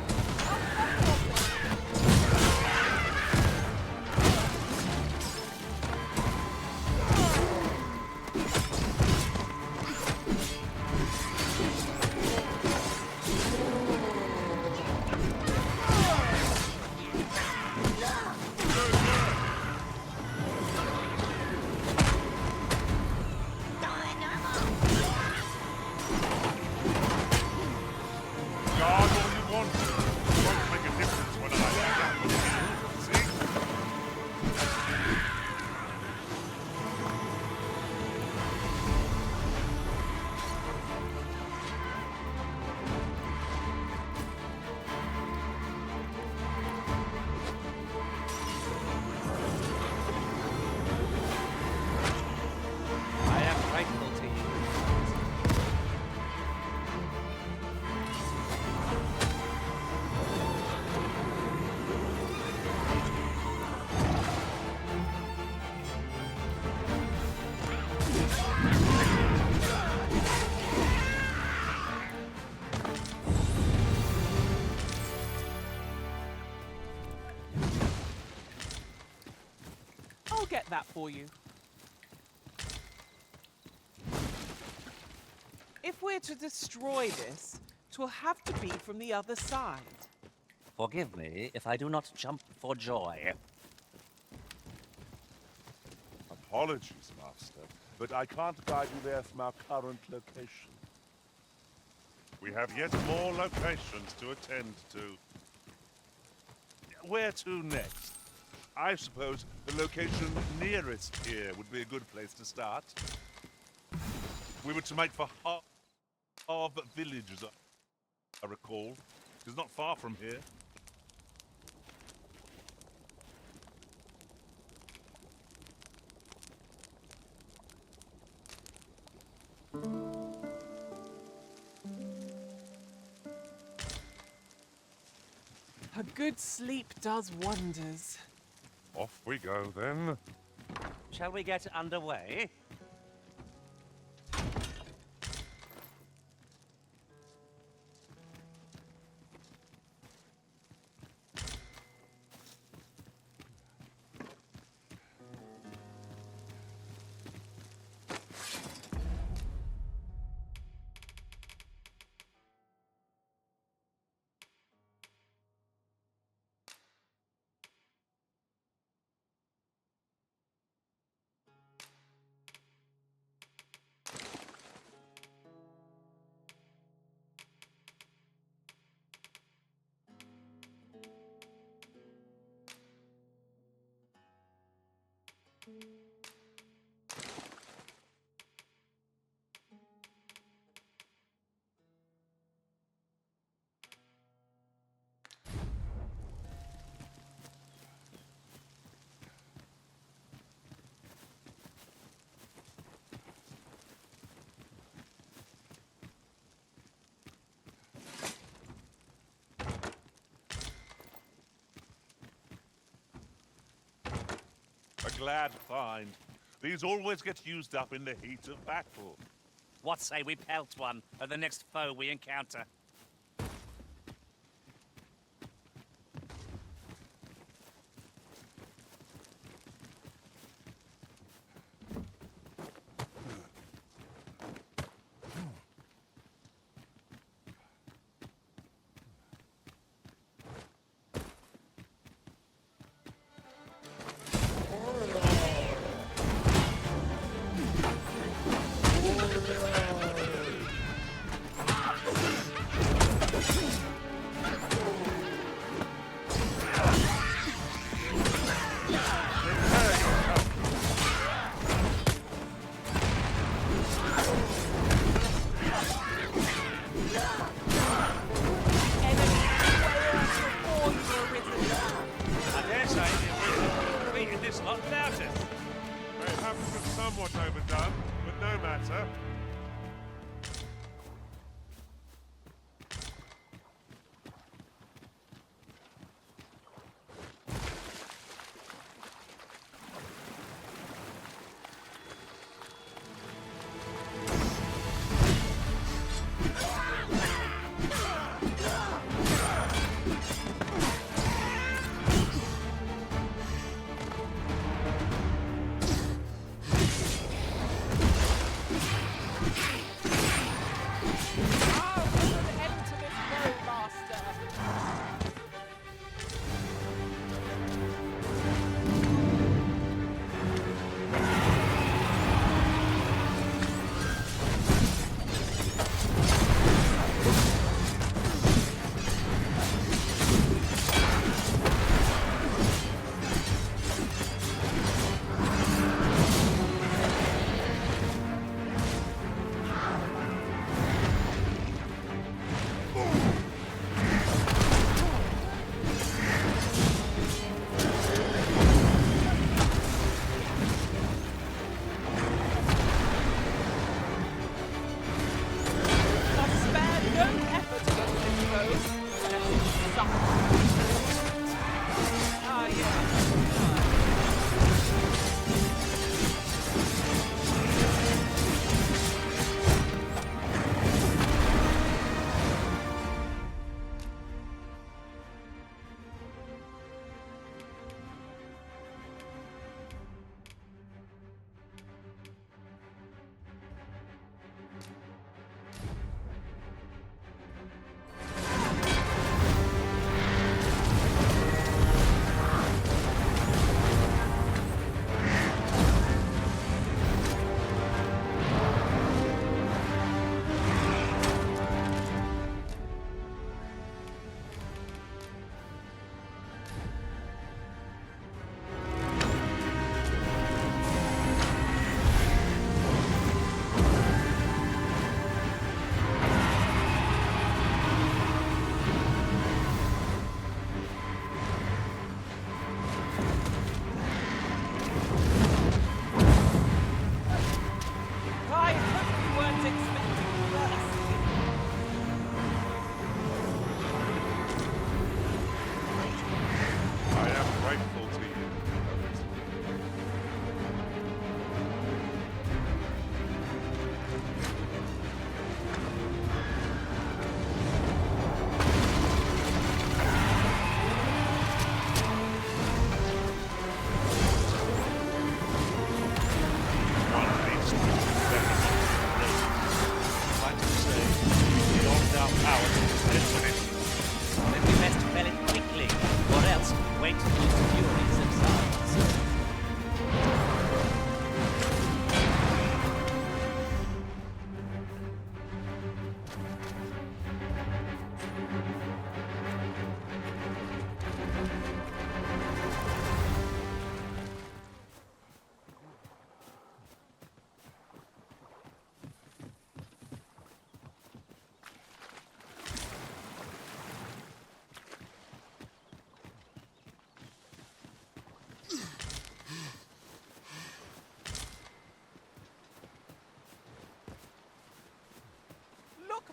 Get that for you. If we're to destroy this, 'twill have to be from the other side. Forgive me if I do not jump for joy. Apologies, Master, but I can't guide you there from our current location. We have yet more locations to attend to. Where to next? I suppose the location nearest here would be a good place to start. We were to make for Harv Village, as I recall. It's not far from here. A good sleep does wonders. Off we go, then. Shall we get underway? glad find. These always get used up in the heat of battle. What say we pelt one at the next foe we encounter? Somewhat overdone, but no matter.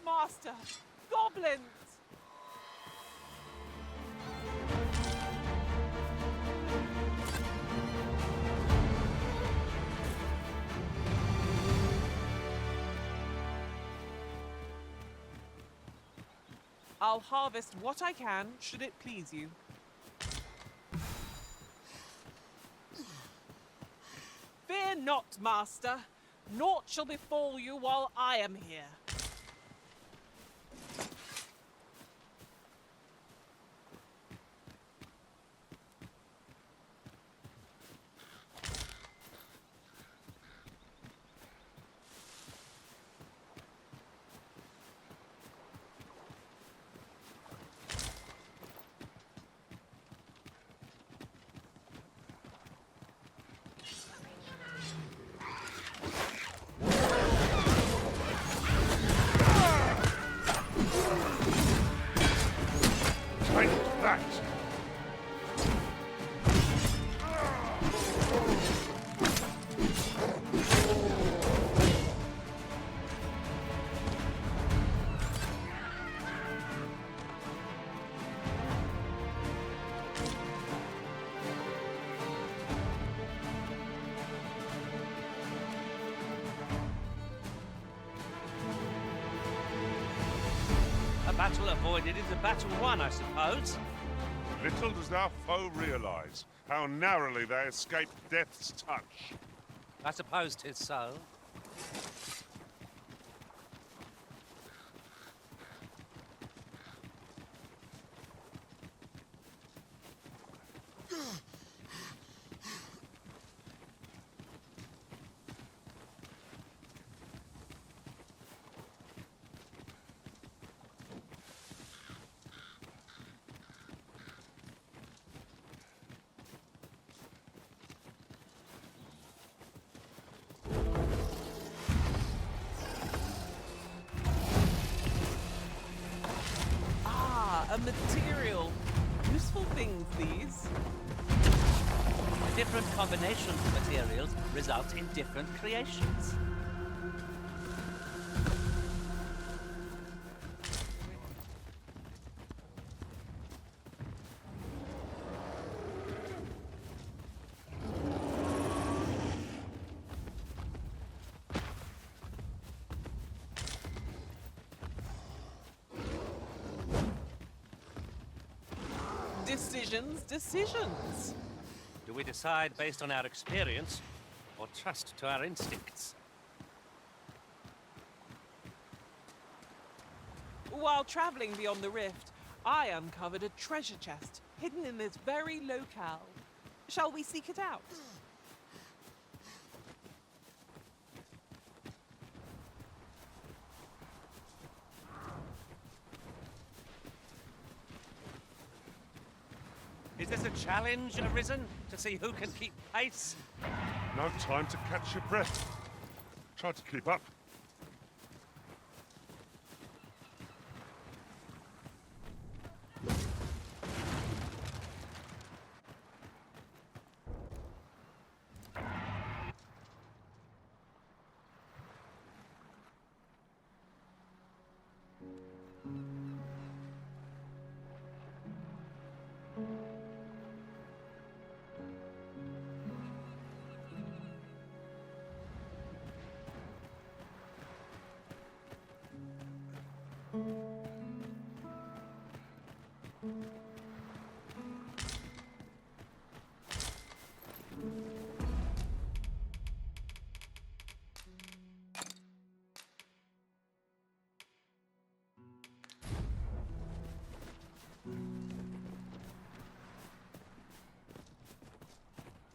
Master! Goblins! I'll harvest what I can, should it please you. Fear not, master. Naught shall befall you while I am here. Take that! A battle avoided is a battle won, I suppose. Little does our foe realize how narrowly they escaped death's touch. I suppose 'tis so. A material. Useful things, these. Different combinations of materials result in different creations. Decisions. Do we decide based on our experience or trust to our instincts? While traveling beyond the rift, I uncovered a treasure chest hidden in this very locale. Shall we seek it out? Is this a challenge arisen to see who can keep pace? No time to catch your breath. Try to keep up.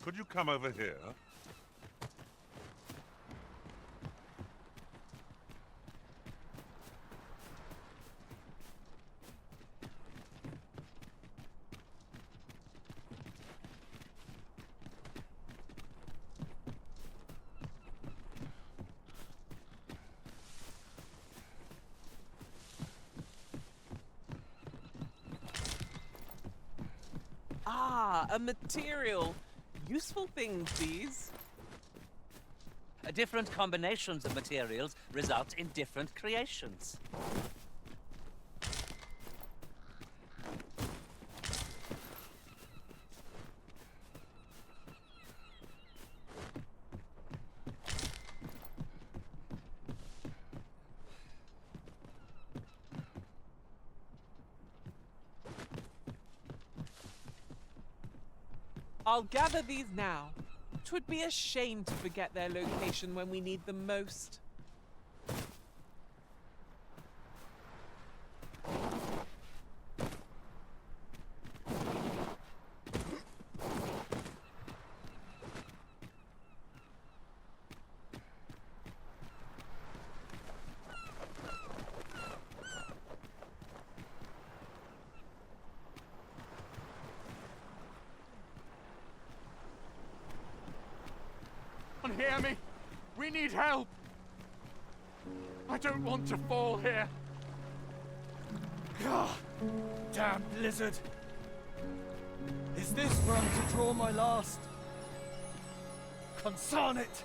Could you come over here? A material. Useful things, these. Different combinations of materials result in different creations. I'll gather these now. 'Twould be a shame to forget their location when we need them most. Hear me! We need help! I don't want to fall here! Ah, damn blizzard! Is this where I'm to draw my last? Consarn it!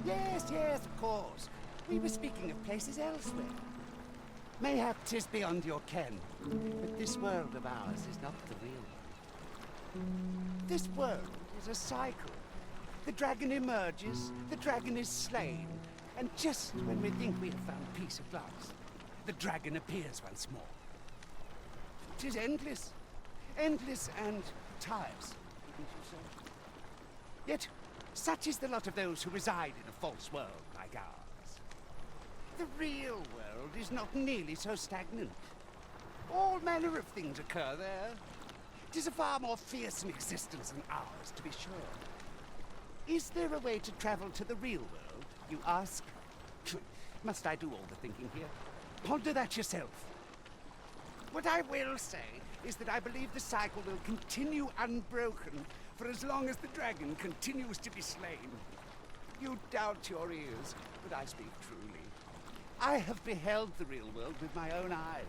Yes, of course. We were speaking of places elsewhere. Mayhap 'tis beyond your ken, but this world of ours is not the real one. This world is a cycle. The dragon emerges, the dragon is slain, and just when we think we have found peace at last, the dragon appears once more. 'Tis endless. Endless and tiresome, wouldn't you say? Yet, such is the lot of those who reside in a false world like ours. The real world is not nearly so stagnant. All manner of things occur there. 'Tis a far more fearsome existence than ours, to be sure. Is there a way to travel to the real world, you ask? Must I do all the thinking here? Ponder that yourself. What I will say is that I believe the cycle will continue unbroken for as long as the dragon continues to be slain. You doubt your ears, but I speak truly. I have beheld the real world with my own eyes.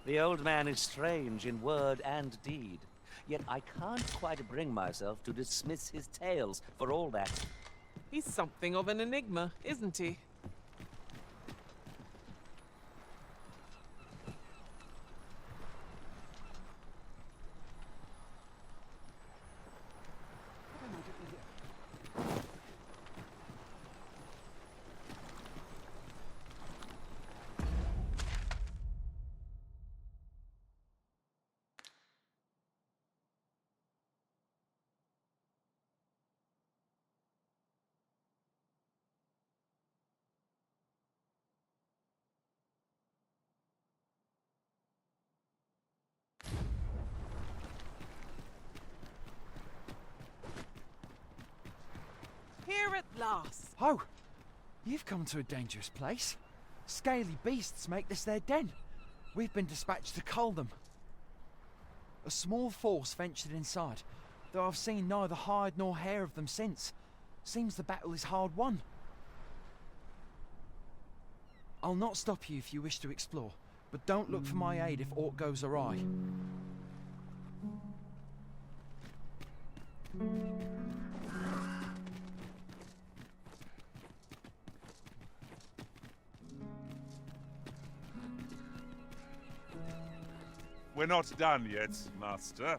The old man is strange in word and deed, yet I can't quite bring myself to dismiss his tales for all that. He's something of an enigma, isn't he? Here at last. Oh, you've come to a dangerous place. Scaly beasts make this their den. We've been dispatched to cull them. A small force ventured inside, though I've seen neither hide nor hair of them since. Seems the battle is hard won. I'll not stop you if you wish to explore, but don't look for my aid if aught goes awry. We're not done yet, Master.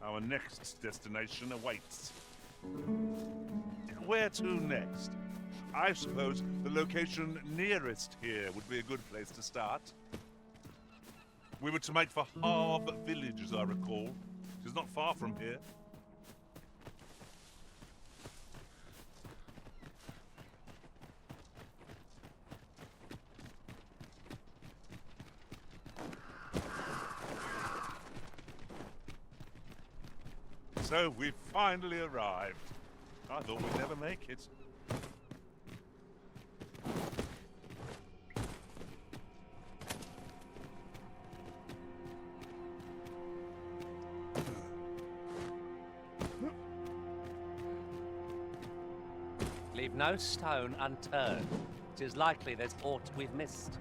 Our next destination awaits. Where to next? I suppose the location nearest here would be a good place to start. We were to make for Harb Village, as I recall. It is not far from here. So we've finally arrived. I thought we'd never make it. Leave no stone unturned. 'Tis likely there's aught we've missed.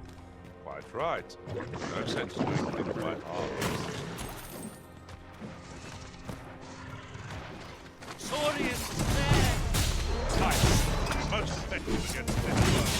Quite right. No sense doing things by halves. Saurians there! Nice. Most effective against this.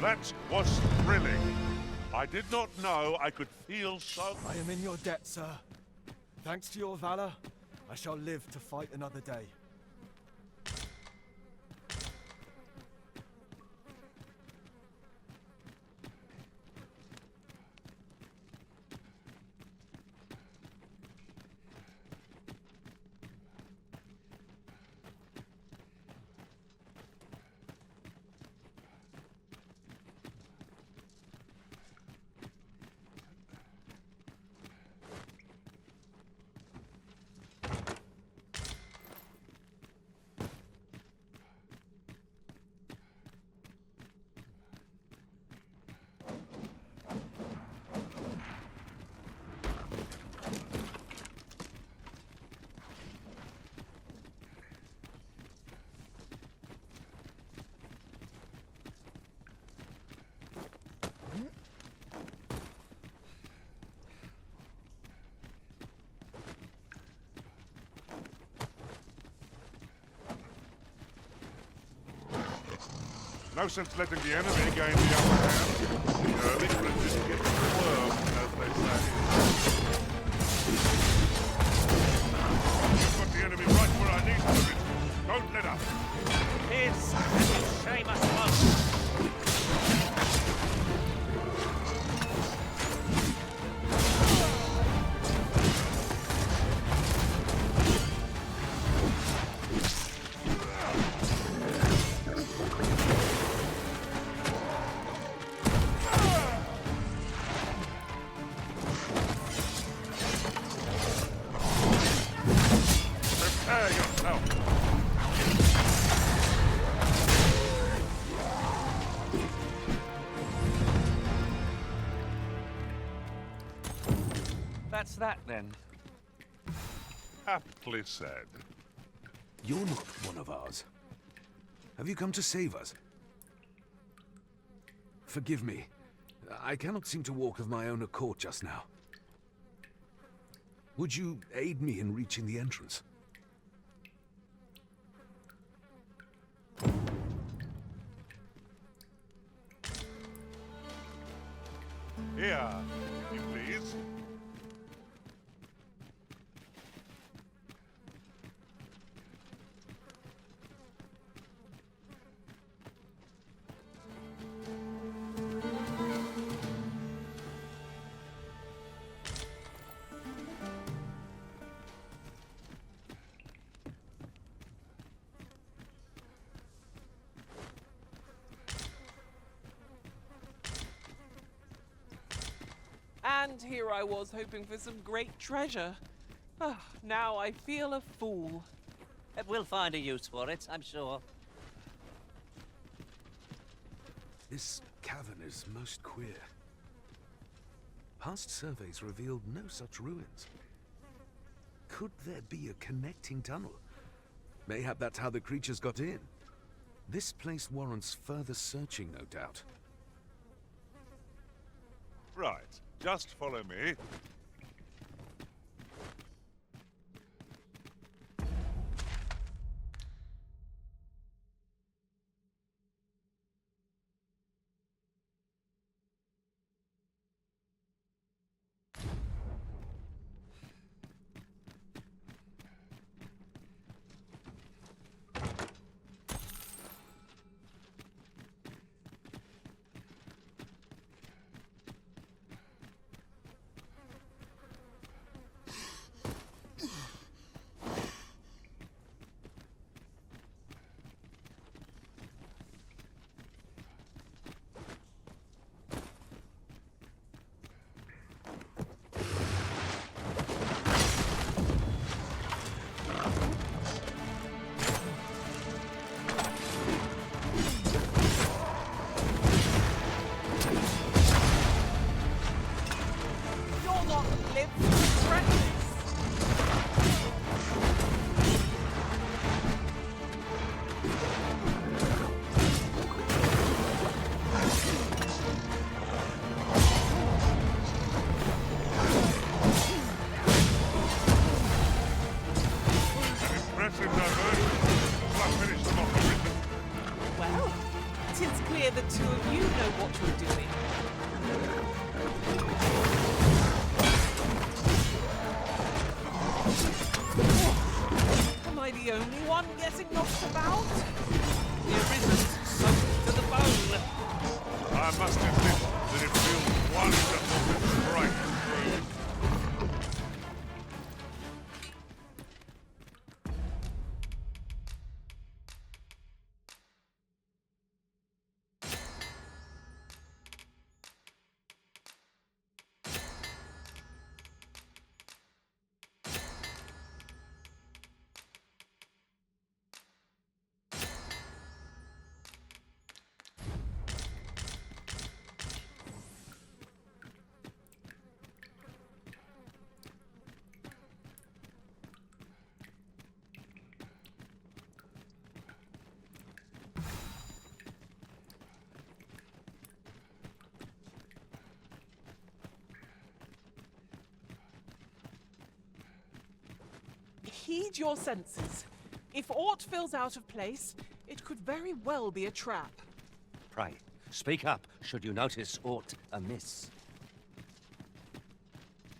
That was thrilling. I did not know I could feel so... I am in your debt, sir. Thanks to your valor, I shall live to fight another day. No sense letting the enemy gain the upper hand. The early princes get the worm, as they say. I've got the enemy right where I need them. Don't let up. It's a shame us both. That's that, then. Aptly said. You're not one of ours. Have you come to save us? Forgive me. I cannot seem to walk of my own accord just now. Would you aid me in reaching the entrance? Here, if you please. And here I was hoping for some great treasure. Oh, now I feel a fool. We'll find a use for it, I'm sure. This cavern is most queer. Past surveys revealed no such ruins. Could there be a connecting tunnel? Mayhap that's how the creatures got in. This place warrants further searching, no doubt. Right. Just follow me. 'Tis clear the two of you know what you're doing. Am I the only one getting knocked about? There isn't soaked to the bone. I must admit that it feels wonderful to strike. Heed your senses. If aught feels out of place, it could very well be a trap. Pray, speak up should you notice aught amiss.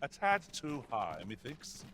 A tad too high, methinks.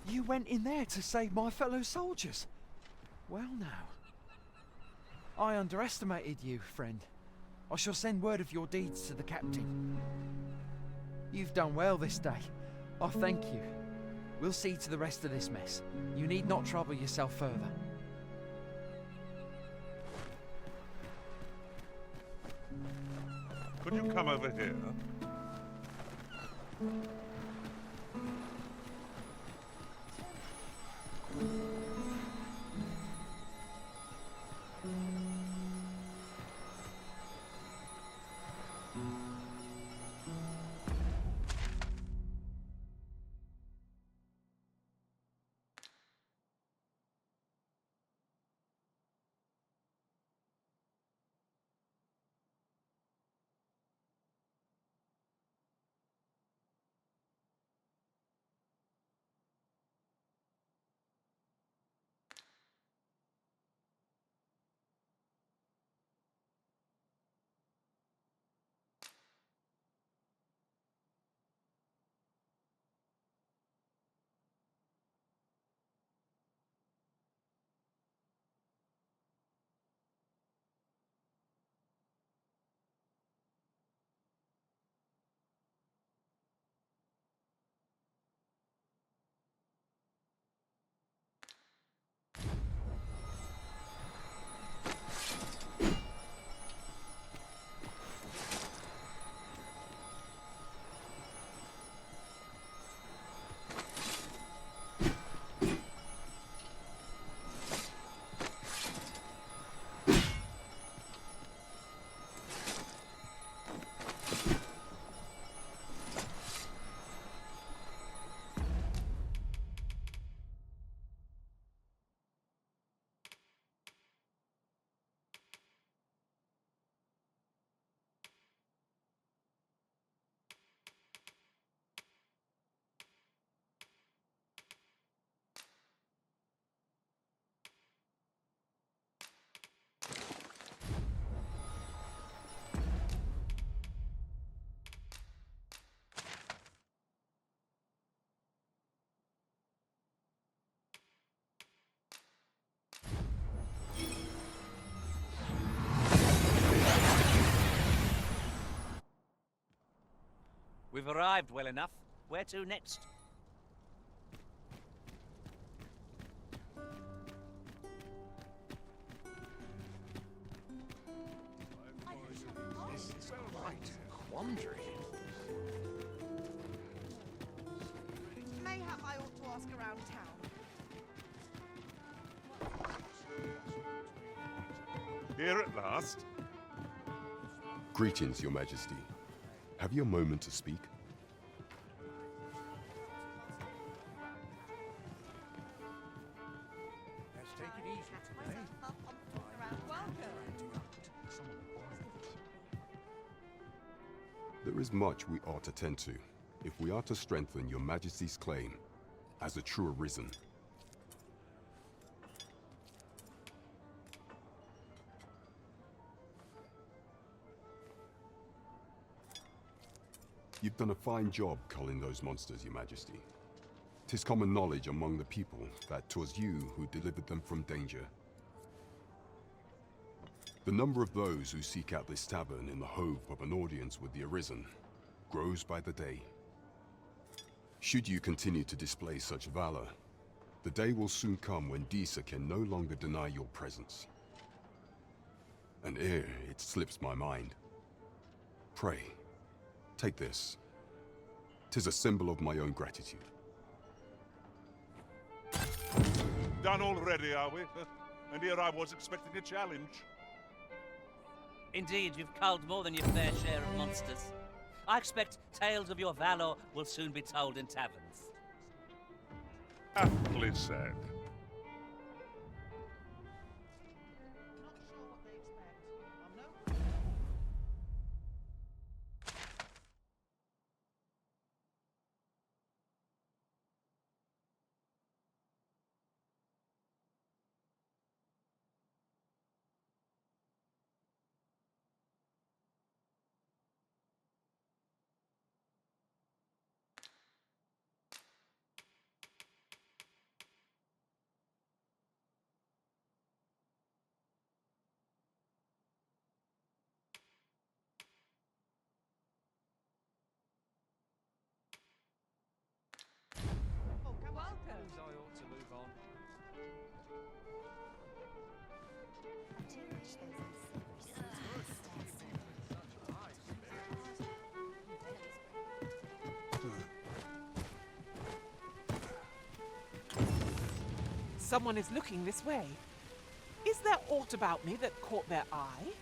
You went in there to save my fellow soldiers. Well now. I underestimated you, friend. I shall send word of your deeds to the captain. You've done well this day. I thank you. We'll see to the rest of this mess. You need not trouble yourself further. Could you come over here? We've arrived well enough. Where to next? This is quite a quandary. Mayhap I ought to ask around town. here at last. Greetings, Your Majesty. Have you a moment to speak? Let's take it easy today. There is much we ought to tend to, if we are to strengthen Your Majesty's claim as a true Arisen. You've done a fine job culling those monsters, Your Majesty. 'Tis common knowledge among the people that 'twas you who delivered them from danger. The number of those who seek out this tavern in the hope of an audience with the Arisen grows by the day. Should you continue to display such valor, the day will soon come when Disa can no longer deny your presence. And ere it slips my mind, pray, take this. 'Tis a symbol of my own gratitude. Done already, are we? And here I was expecting a challenge. Indeed, you've culled more than your fair share of monsters. I expect tales of your valor will soon be told in taverns. Aptly said. I ought to move on. Someone is looking this way. Is there aught about me that caught their eye?